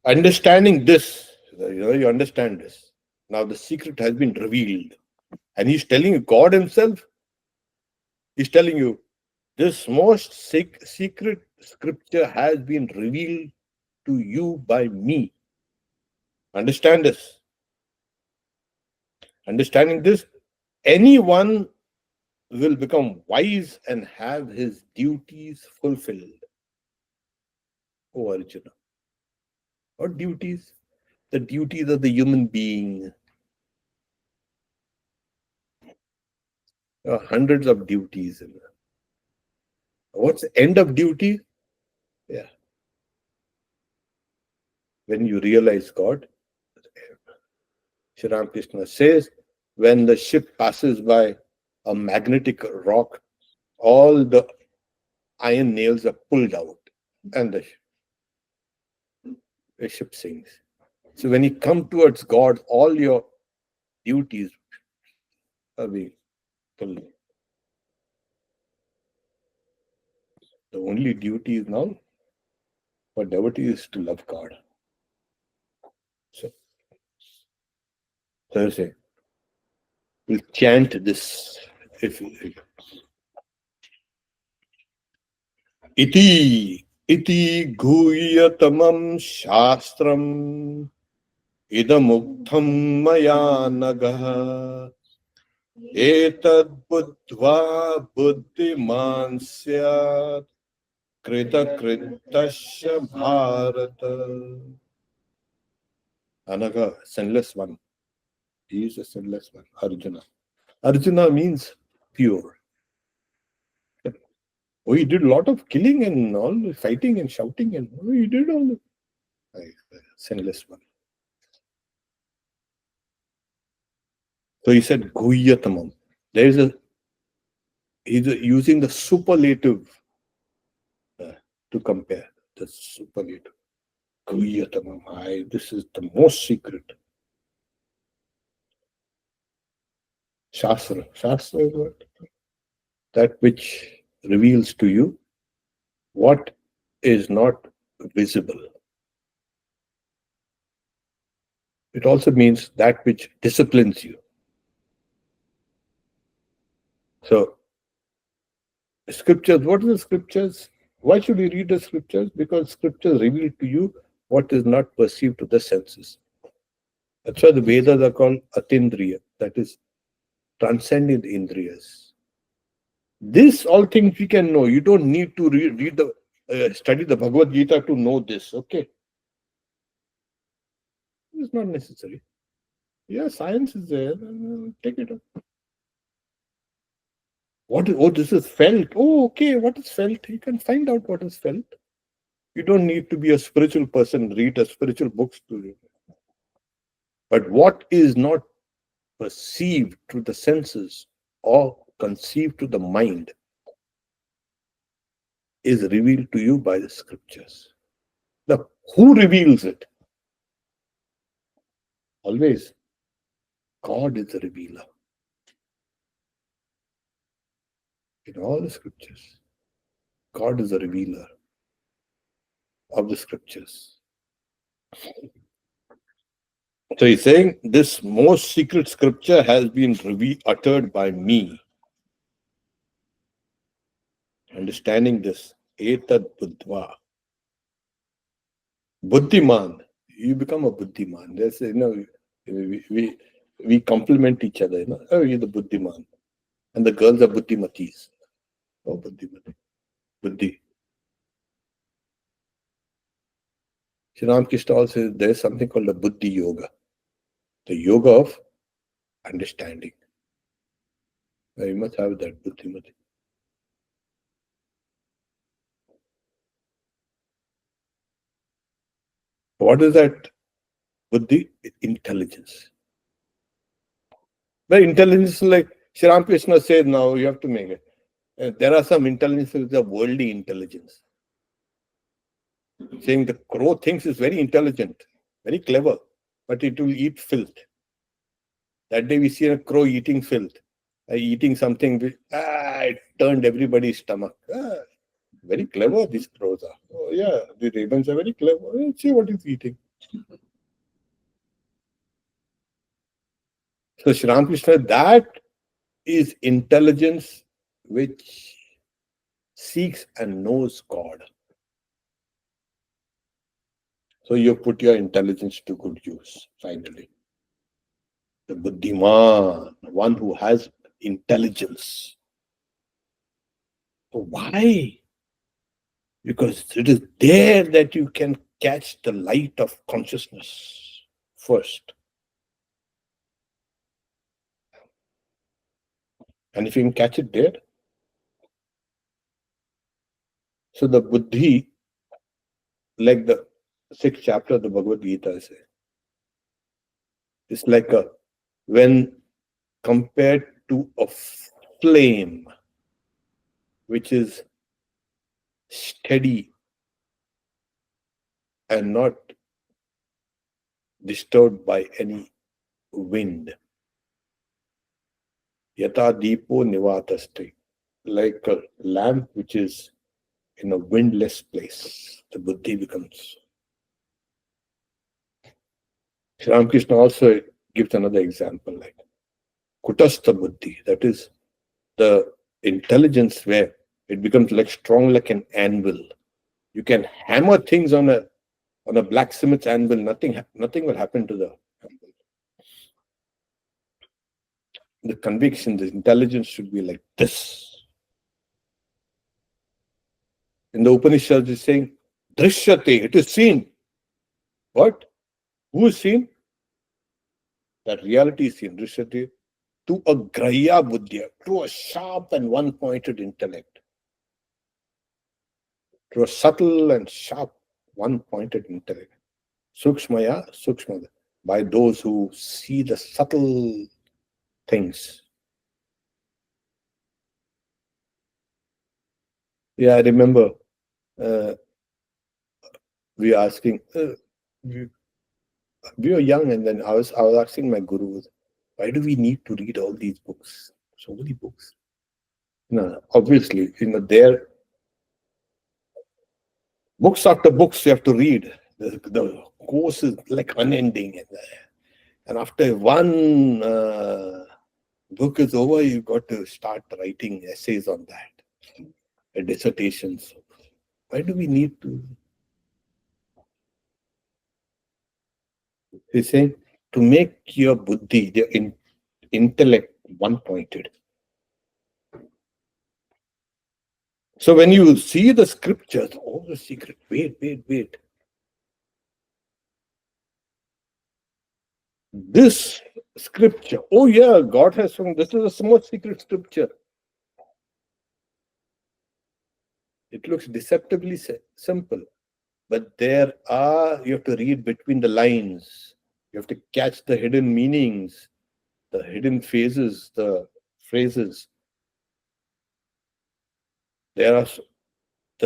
Understanding this, you understand this. Now the secret has been revealed. And he's telling you, God himself, he's telling you, this most secret scripture has been revealed to you by me. Understand this. Understanding this, anyone will become wise and have his duties fulfilled. Oh, Arjuna. What duties? The duties of the human being. There are hundreds of duties. What's the end of duty? Yeah. When you realize God, Sri Ramakrishna says, when the ship passes by a magnetic rock, all the iron nails are pulled out and the ship sinks. So when you come towards God, all your duties are being pulled. The only duty is now for devotees to love God. So Thursday, we'll chant this. Iti guhyatamam shastram idamuktham maya nagah etad buddhva buddhiman syat krita kritasya bharata. Anaga, sinless one. He is a sinless one. Arjuna. Arjuna means pure. Oh, he did a lot of killing and all, fighting and shouting, and he did all the sinless one. So he said, Guhyatamam. There is he's using the superlative to compare. The superlative. Guhyatamam. This is the most secret. Shastra. Shastra is what? That which reveals to you what is not visible. It also means that which disciplines you. So, scriptures, what are the scriptures? Why should we read the scriptures? Because scriptures reveal to you what is not perceived to the senses. That's why the Vedas are called Atindriya, that is transcending the Indriyas. This all things we can know. You don't need to read study the Bhagavad Gita to know this, okay? It's not necessary. Yeah, science is there. Take it up. This is felt. Oh, okay, what is felt? You can find out what is felt. You don't need to be a spiritual person, read a spiritual books to read. But what is not perceived through the senses or conceived to the mind is revealed to you by the scriptures. Now, who reveals it? Always, God is the revealer. In all the scriptures, God is the revealer of the scriptures. So he's saying this most secret scripture has been uttered by me. Understanding this, etad buddhva. Buddhiman, you become a buddhiman. There's, we complement each other. Oh, you're the buddhiman, and the girls are buddhimatis. Oh, buddhimati, buddhi. Sri Ramakrishna also says there's something called the buddhi yoga, the yoga of understanding. Now you must have that buddhimati. What is that buddhi? Intelligence. But intelligence is like Sri Ramakrishna said, now you have to make it. There are some intelligences which are worldly intelligence. Saying the crow thinks is very intelligent, very clever, but it will eat filth. That day we see a crow eating filth, eating something which it turned everybody's stomach. Very clever these crows are. Oh yeah, the ravens are very clever. See what he's eating. So Sri Ramakrishna, that is intelligence which seeks and knows God. So you put your intelligence to good use, finally. The buddhiman, one who has intelligence. So why? Because it is there that you can catch the light of consciousness first. And if you can catch it there, so the buddhi, like the 6th chapter of the Bhagavad Gita says, it's like when compared to a flame which is steady and not disturbed by any wind. Yata deepo nivataste, like a lamp which is in a windless place, the buddhi becomes. Sri Ramakrishna also gives another example, like kutastha buddhi, that is the intelligence where it becomes like strong like an anvil. You can hammer things on a blacksmith's anvil, nothing will happen to the anvil. The conviction, the intelligence should be like this. In the Upanishads, it's saying, drishyate, it is seen. What? Who is seen? That reality is seen, drishyate, to a grahya buddhya, to a sharp and one-pointed intellect, to a subtle and sharp one-pointed intellect. Sukshmaya, sukshma, by those who see the subtle things. Yeah, I remember we were asking, we were young, and then I was asking my guru, why do we need to read all these books? So many books. No, obviously, there books after books you have to read. The course is like unending, and after one book is over, you got to start writing essays on that, dissertations. Why do we need to? He's saying to make your buddhi, the intellect, one-pointed. So when you see the scriptures, all the secret, wait. This scripture, oh yeah, God has shown this is a small secret scripture. It looks deceptively simple, but you have to read between the lines. You have to catch the hidden meanings, the hidden phases, the phrases. The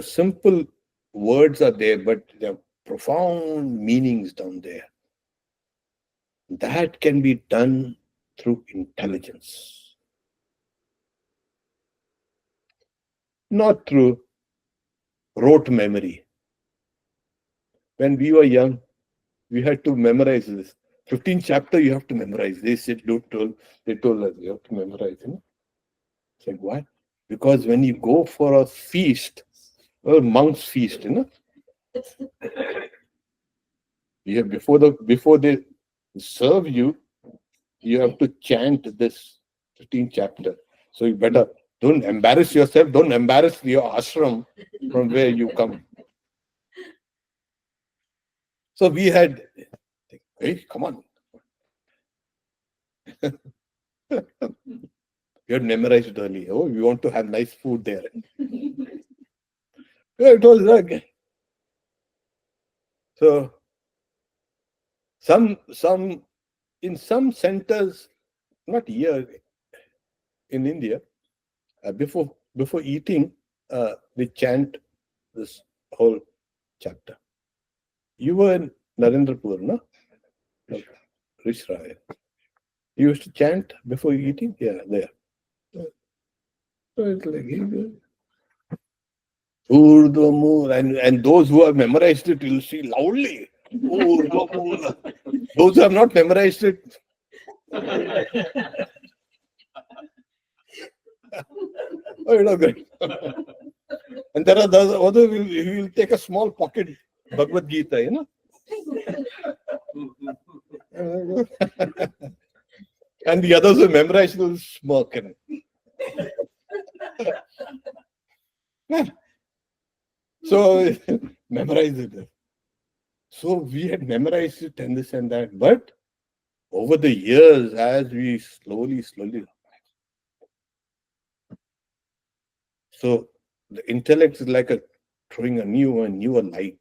simple words are there, but there are profound meanings down there. That can be done through intelligence, not through rote memory. When we were young, we had to memorize this. 15 chapter you have to memorize. They told us you have to memorize. It's like, why? Because when you go for a feast, or monk's feast, Before they serve you, you have to chant this 15th chapter. So you better don't embarrass yourself. Don't embarrass your ashram from where you come. So we had, hey, come on. We had memorized early. Oh, we want to have nice food there. Yeah, it was like so. Some in some centers, not here in India, before eating, they chant this whole chapter. You were in Narendrapur, no? Rishra. You used to chant before eating? Yeah, there. So it's like Urdhva and those who have memorized it, you'll see loudly. Urdhva. Those who have not memorized it. Oh, you know, great. And there are those other who will take a small pocket Bhagavad Gita, you know. And the others who memorize will smirk. So memorize it. So we had memorized it and this and that. But over the years, as we slowly, so the intellect is like throwing a newer light.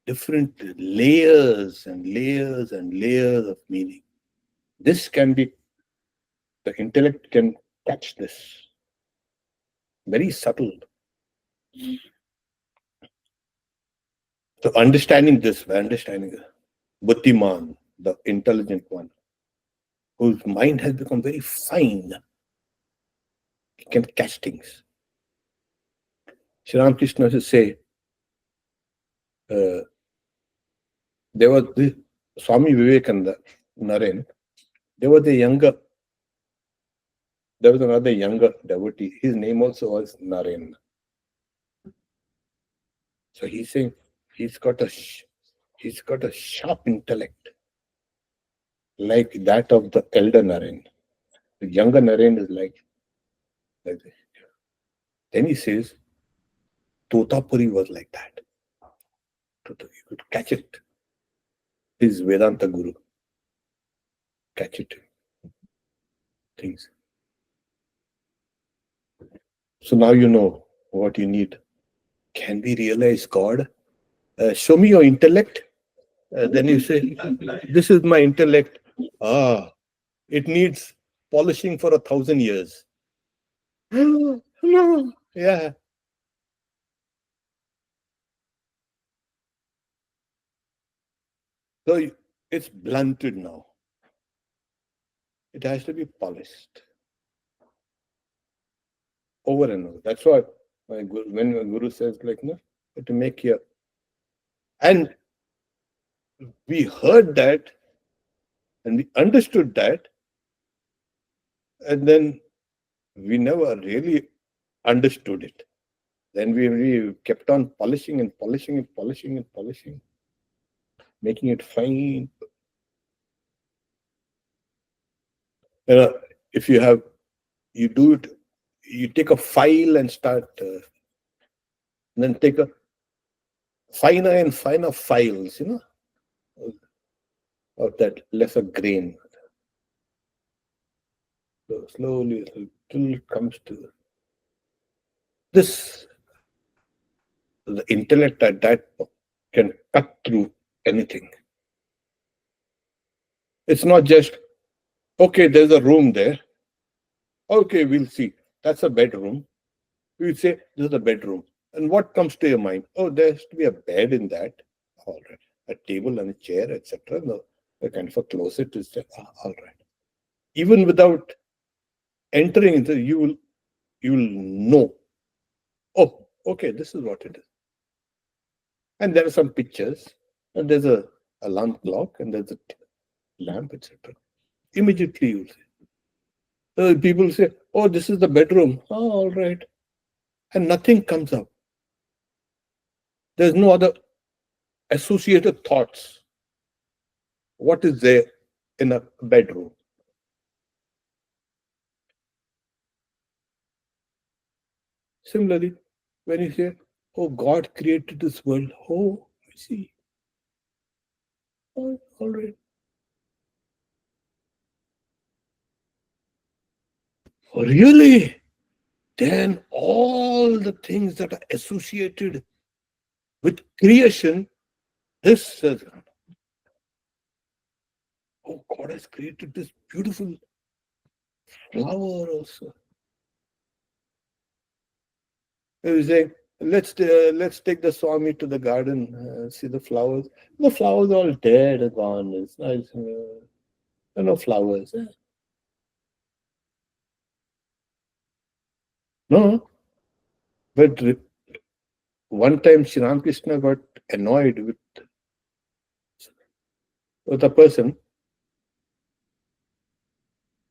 Different layers and layers and layers of meaning. This can be, the intellect can catch this. Very subtle. So understanding this, by understanding Buddhiman, the intelligent one, whose mind has become very fine, he can catch things. Sri Ramakrishna used to say, there was the Swami Vivekananda, Naren, there was another younger devotee. His name also was Naren. So he's saying he's got a sharp intellect like that of the elder Naren. The younger Naren is like this. Then he says, Totapuri was like that. You could catch it. His Vedanta guru. Catch it. Things. So now you know what you need. Can we realize God? Show me your intellect. Then you say, this is my intellect. It needs polishing for 1,000 years. No. Yeah. So it's blunted now. It has to be polished. Over and over. That's what when my guru says, like, no, to make your. And we heard that and we understood that, and then we never really understood it. Then we kept on polishing and polishing and polishing and polishing, making it fine. If you do it, you take a file and start, and then take a finer and finer files, of that lesser grain. So slowly, till it comes to this. The intellect at that can cut through anything. It's not just, okay, there's a room there. Okay, we'll see. That's a bedroom. We'll say, this is a bedroom. And what comes to your mind? Oh, there has to be a bed in that. All right. A table and a chair, etc. No, a kind of a closet is there. All right. Even without entering into, you will know. Oh, okay, this is what it is. And there are some pictures, and there's a alarm clock, and there's a lamp, etc. Immediately you say. So people say, oh, this is the bedroom. Oh, all right. And nothing comes up. There's no other associated thoughts. What is there in a bedroom? Similarly, when you say, oh, God created this world, oh, I see. Oh, all right. Oh, really? Then all the things that are associated with creation, this says, oh, God has created this beautiful flower also. You say, let's take the Swami to the garden, see the flowers. The flowers are all dead and gone. It's nice. There are no flowers. No, but one time Sri Ramakrishna got annoyed with a person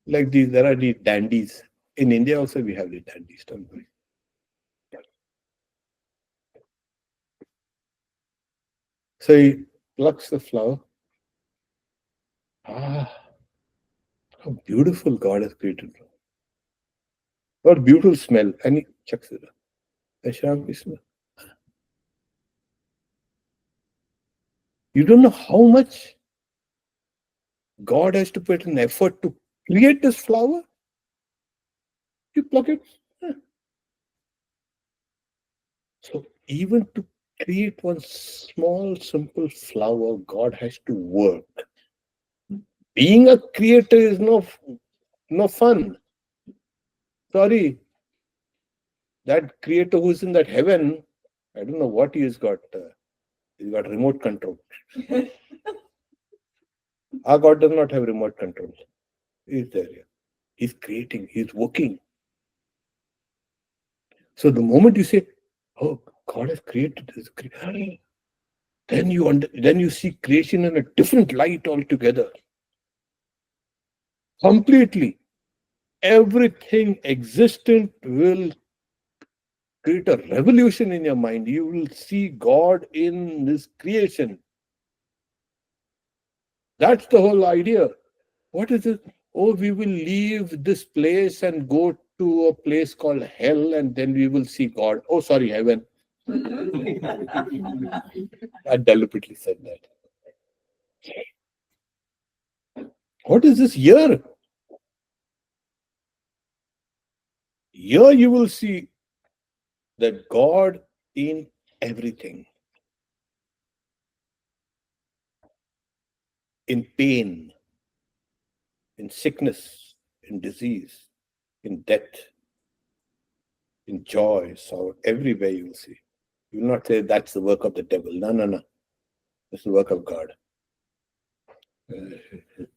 like these. There are these dandies. In India also we have the dandies, don't we? So he plucks the flower. Ah, how beautiful God has created. What beautiful smell. And he chucks it up. And Sri Ramakrishna, you don't know how much God has to put an effort to create this flower. You pluck it. So even to create one small, simple flower, God has to work. Being a creator is no fun. Sorry, that creator who's in that heaven, I don't know what he's got. He's got remote control. Our God does not have remote control. He's there. Yeah. He's creating. He's working. So the moment you say, "Oh, God has created this," then you see creation in a different light altogether. Completely, everything existent will create a revolution in your mind. You will see God in this creation. That's the whole idea. What is it? Oh, we will leave this place and go to a place called hell, and then we will see God. Oh, sorry, heaven. I deliberately said that. What is this here? Here you will see that God in everything, in pain, in sickness, in disease, in death, in joy, sorrow, everywhere you will see. You will not say that's the work of the devil. No, no, no. It's the work of God.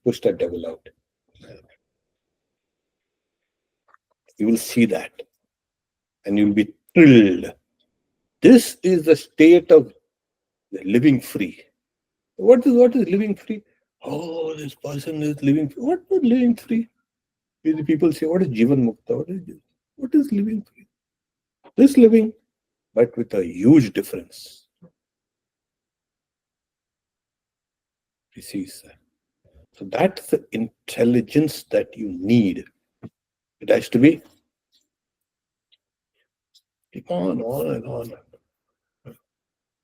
Push that devil out. You will see that and you'll be thrilled. This is the state of living free. What is living free? Oh, this person is living free. What is living free? People say, what is Jivan Mukta? What is living free? This living, but with a huge difference. You see, sir. So that's the intelligence that you need. It has to be keep on and on.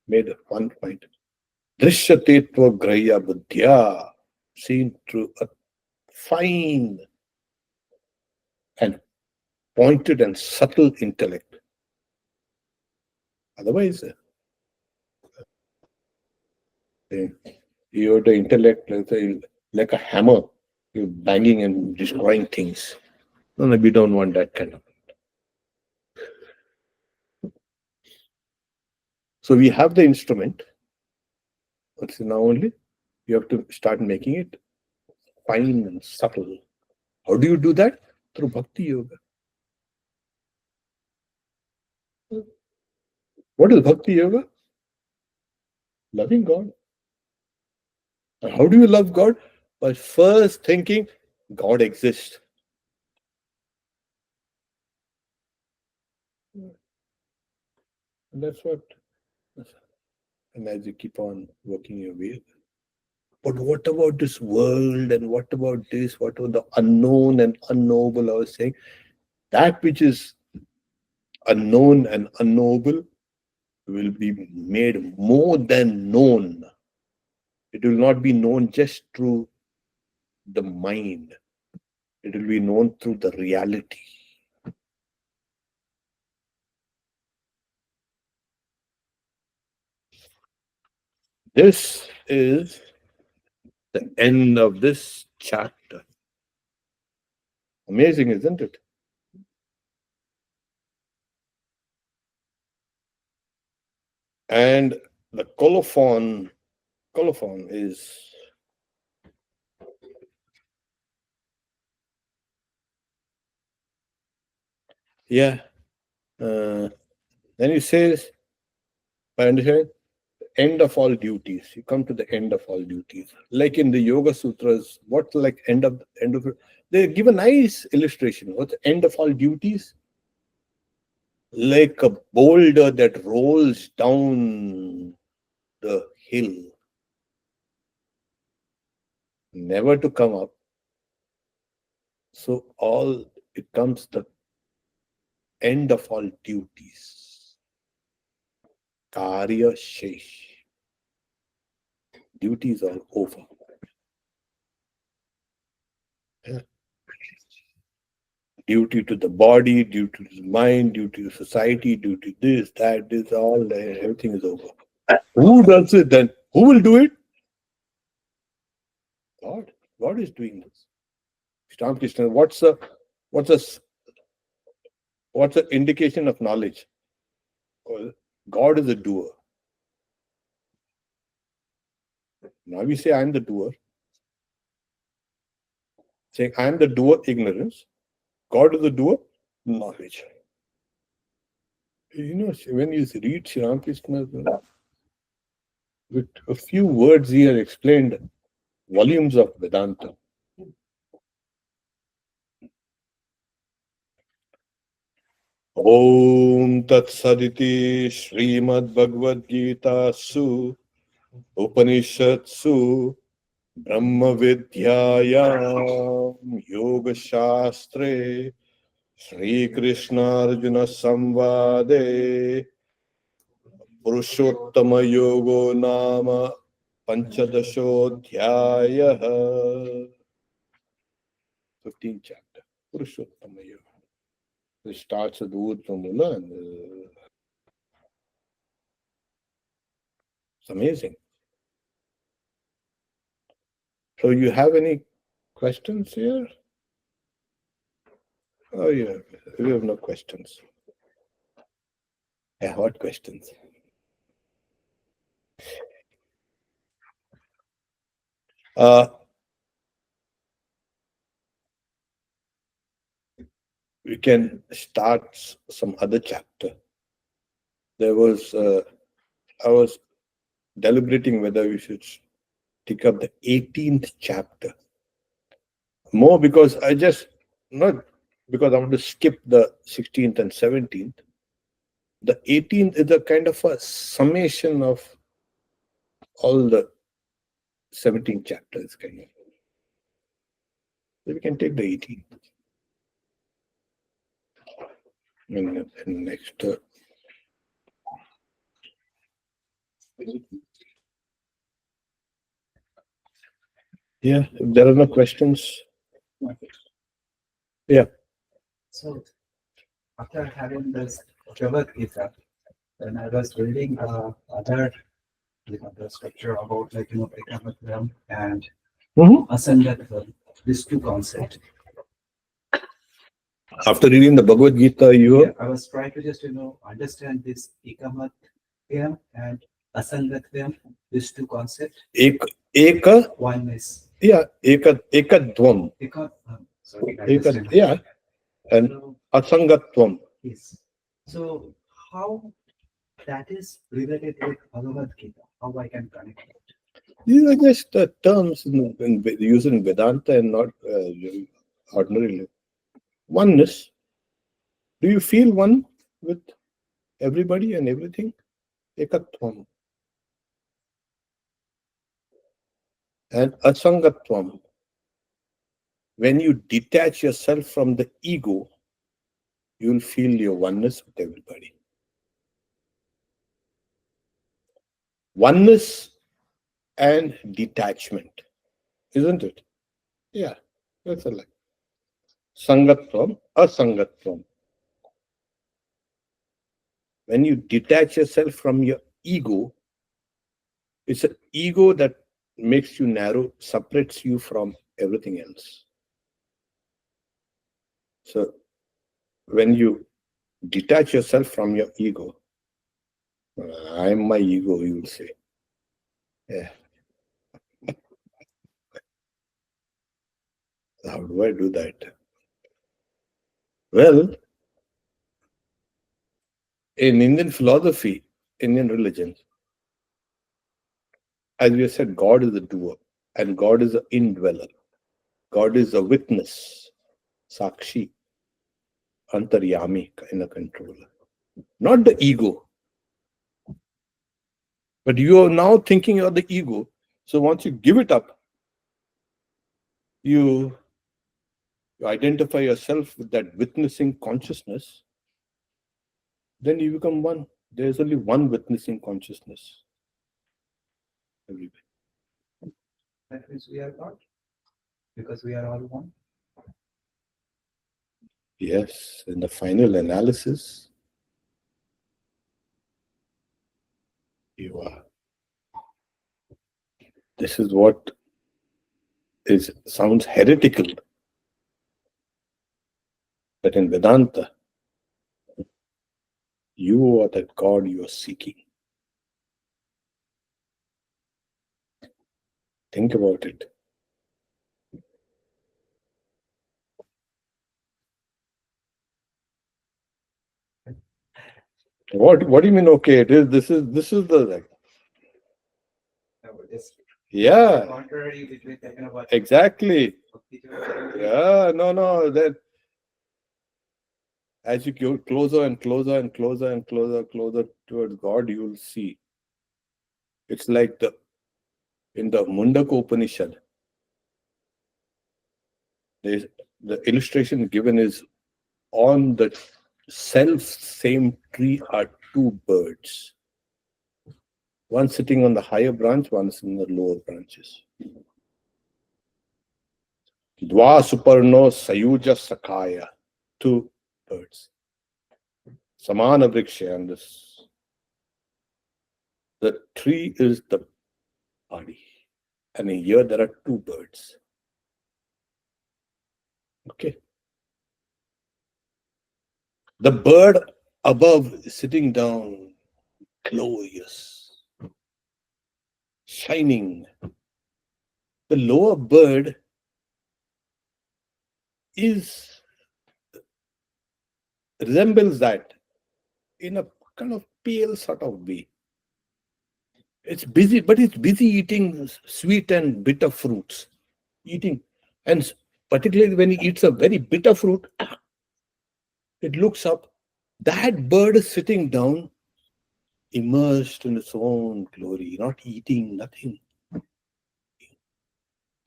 Made one point. Drishyatetva grahya buddhya, seen through a fine and pointed and subtle intellect. Otherwise, you're the intellect like a hammer, you're banging and destroying things. No, we don't want that kind of. So we have the instrument. But now only you have to start making it fine and subtle. How do you do that? Through bhakti yoga. What is bhakti yoga? Loving God. And how do you love God? By first thinking God exists. And that's what. And as you keep on working your way. But what about this world, and what about this? What about the unknown and unknowable? I was saying that which is unknown and unknowable will be made more than known. It will not be known just through the mind, it will be known through the reality. This is the end of this chapter. Amazing, isn't it? And the colophon is, yeah. Then he says, I understand, end of all duties. You come to the end of all duties. Like in the Yoga Sutras, what like end of they give a nice illustration. What's the end of all duties? Like a boulder that rolls down the hill, never to come up. So all it comes the end of all duties. Karya shesh. Duties are over. Yeah. Duty to the body, duty to the mind, duty to society, duty to this, that, this, all, everything is over. Who does it then? Who will do it? God. God is doing this. Ram Krishna, what's the indication of knowledge? Well, God is a doer. Now we say I am the doer. Saying I am the doer, ignorance. God is the doer, knowledge. You know, when you read Sri Ramakrishna, with a few words here explained volumes of Vedanta. Om Tat Saditi Srimad Bhagavad Gita Su Upanishadsu Brahma Vidyayam Yoga Shastre Sri Krishna Arjuna Samvade Purushottama Yogo Nama Panchadashodhyaya 15th chapter Purushottama Yoga. It starts with Udhamula and it's amazing. So you have any questions here? Oh yeah, we have no questions. Yeah, what questions? We can start some other chapter. I was deliberating whether we should take up the 18th chapter. More because not because I want to skip the 16th and 17th. The 18th is a kind of a summation of all the 17 chapters, kind of. So we can take the 18th. And next. Yeah, if there are no questions. Yeah. So, after having this Bhagavad Gita, then I was reading other, the scripture about Ekamatvam and Asangatvam, these two concepts. After reading the Bhagavad Gita, I was trying to just understand this Ekamatvam and Asangatvam, these two concepts. Eka. Oneness. Yeah, Ekadvam. Sorry. Yeah, and Asangatvam. Yes. So how that is related with Bhagavad Gita? How I can connect it? These are just terms used in Vedanta and not ordinarily. Oneness. Do you feel one with everybody and everything? Ekatvam. And asangatvam, when you detach yourself from the ego, you will feel your oneness with everybody. Oneness and detachment, isn't it? Yeah, that's a like. Sangatvam, asangatvam. When you detach yourself from your ego, it's an ego that makes you narrow, separates you from everything else. So when you detach yourself from your ego, I'm my ego, you will say. Yeah. How do I do that? Well, in Indian philosophy, Indian religion, as we have said, God is a doer and God is an indweller. God is a witness, Sakshi, Antaryami, in a controller. Not the ego. But you are now thinking of the ego. So once you give it up, you identify yourself with that witnessing consciousness, then you become one. There's only one witnessing consciousness everywhere. That means we are God, because we are all one. Yes, in the final analysis, you are. This is what sounds heretical, but in Vedanta, you are that God you are seeking. Think about it. What do you mean? Okay, it is. This is the like. Yeah. Contrary between talking about Exactly. Yeah. No. That as you go closer and closer and closer and closer towards God, you will see. It's like in the Mundaka Upanishad. The illustration given is on the self same tree are two birds. One sitting on the higher branch, one is in the lower branches. Dva Suparno Sayuja Sakaya. Two birds. Samana Vriksha, and this. The tree is the body. And here there are two birds. Okay. The bird above is sitting down, glorious, shining. The lower bird resembles that in a kind of pale sort of way. It's busy, but it's busy eating sweet and bitter fruits. And particularly when he eats a very bitter fruit, it looks up. That bird is sitting down, immersed in its own glory, not eating nothing.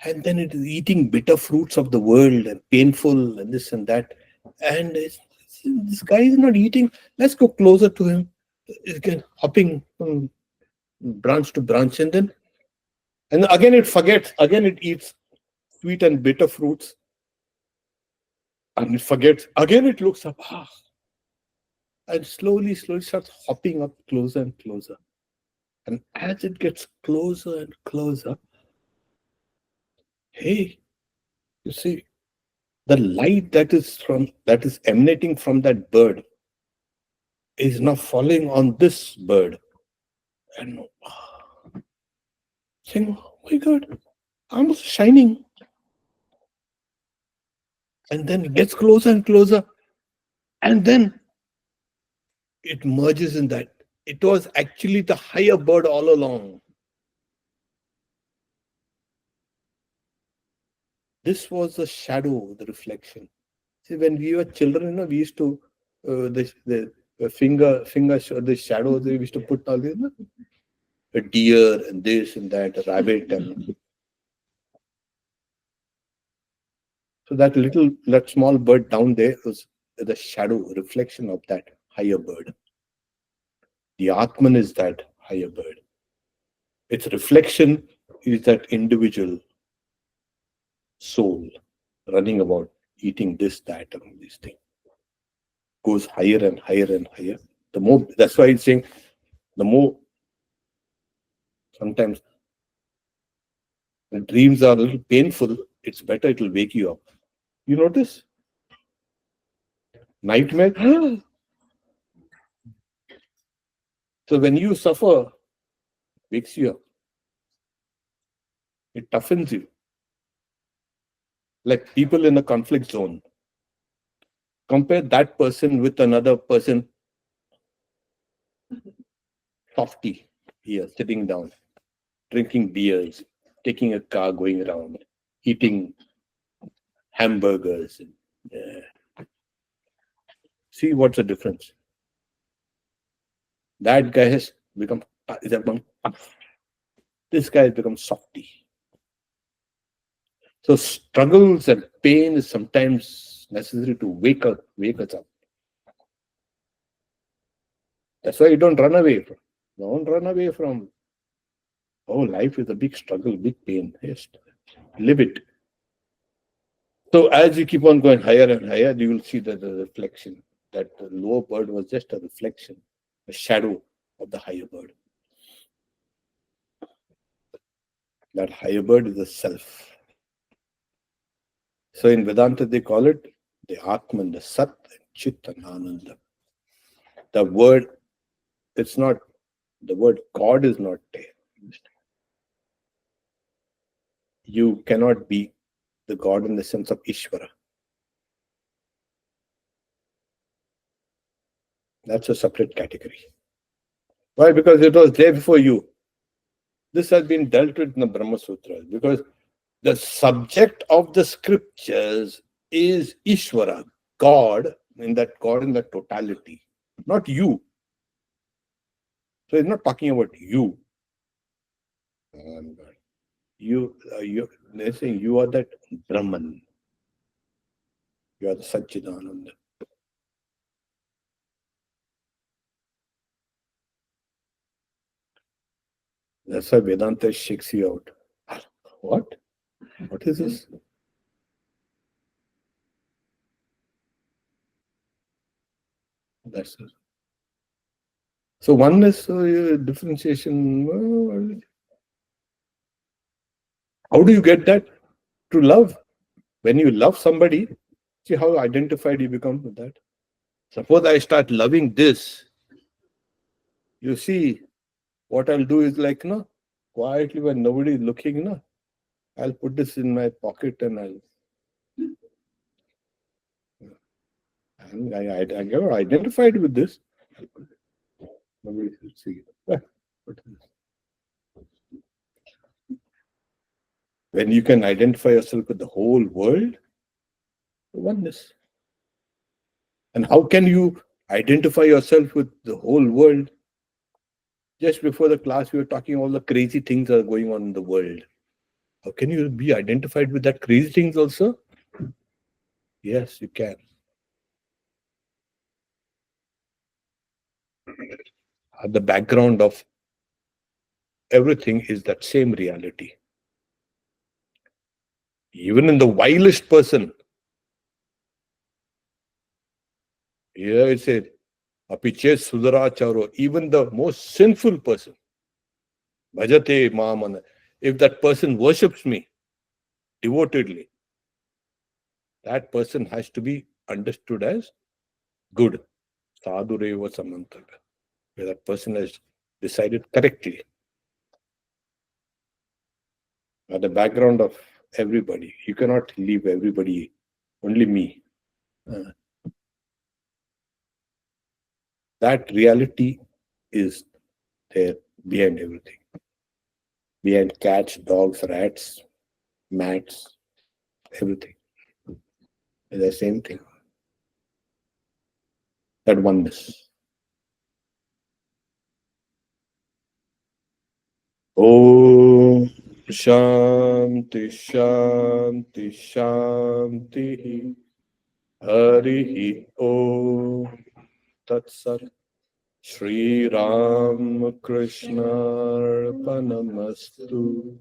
And then it is eating bitter fruits of the world and painful and this and that. And this guy is not eating. Let's go closer to him. Again, hopping from branch to branch, and again it forgets. Again it eats sweet and bitter fruits, and it forgets. Again it looks up, and slowly starts hopping up closer and closer. And as it gets closer and closer, hey, you see, the light that is emanating from that bird is now falling on this bird, and saying, "Oh my God, I'm shining." And then it gets closer and closer, and then it merges in that. It was actually the higher bird all along. This was the shadow, the reflection. See, when we were children, we used to the finger the shadows. We used to put all these, a deer and this and that, a rabbit, and So that small bird down there is the shadow reflection of that higher bird. The Atman is that higher bird. Its reflection is that individual soul running about, eating this, that, and this thing. Goes higher and higher and higher. The more, that's why it's saying, the more sometimes the dreams are a little painful, it's better, it will wake you up. You notice? Nightmare. So when you suffer, wakes you up. It toughens you. Like people in a conflict zone. Compare that person with another person, softy, here, sitting down, drinking beers, taking a car, going around, eating hamburgers. See what's the difference. That guy has become tough. This guy has become softy. So struggles and pain is sometimes necessary to wake us up. That's why you don't run away from. Don't run away from. Oh, life is a big struggle, big pain. Yes, live it. So as you keep on going higher and higher, you will see that the reflection, that the lower bird was just a reflection, a shadow of the higher bird. That higher bird is the self. So in Vedanta, they call it the Atman, the Sat, and Chit and Ananda. The word, it's not, the word God is not there. You cannot be the God in the sense of Ishvara. That's a separate category. Why? Because it was there before you. This has been dealt with in the Brahma Sutras, because the subject of the scriptures is Ishvara, God in that totality, not you. So it's not talking about you. They're saying you are that Brahman. You are the Satchidananda. That's why Vedanta shakes you out. What? What is this? That's it. So oneness, differentiation. How do you get that? Through love. When you love somebody, see how identified you become with that. Suppose I start loving this, you see, what I'll do is like, quietly when nobody is looking, I'll put this in my pocket and I get identified with this. Nobody will see it. When you can identify yourself with the whole world, oneness. And how can you identify yourself with the whole world? Just before the class, we were talking all the crazy things that are going on in the world. How can you be identified with that crazy things also? Yes, you can. At the background of everything is that same reality. Even in the vilest person, here it says, Apiche Sudaracharo, even the most sinful person, Bhajate Mamana, if that person worships me devotedly, that person has to be understood as good. Sadhureva Samantaga. Where that person has decided correctly. At the background of everybody, you cannot leave everybody, only me. That reality is there behind everything. Behind cats, dogs, rats, mats, everything. It's the same thing. That oneness. Oh. Shanti, Shanti, Shanti. Harihi Om Tat Sat. Shri Ram Krishna Arpanamastu.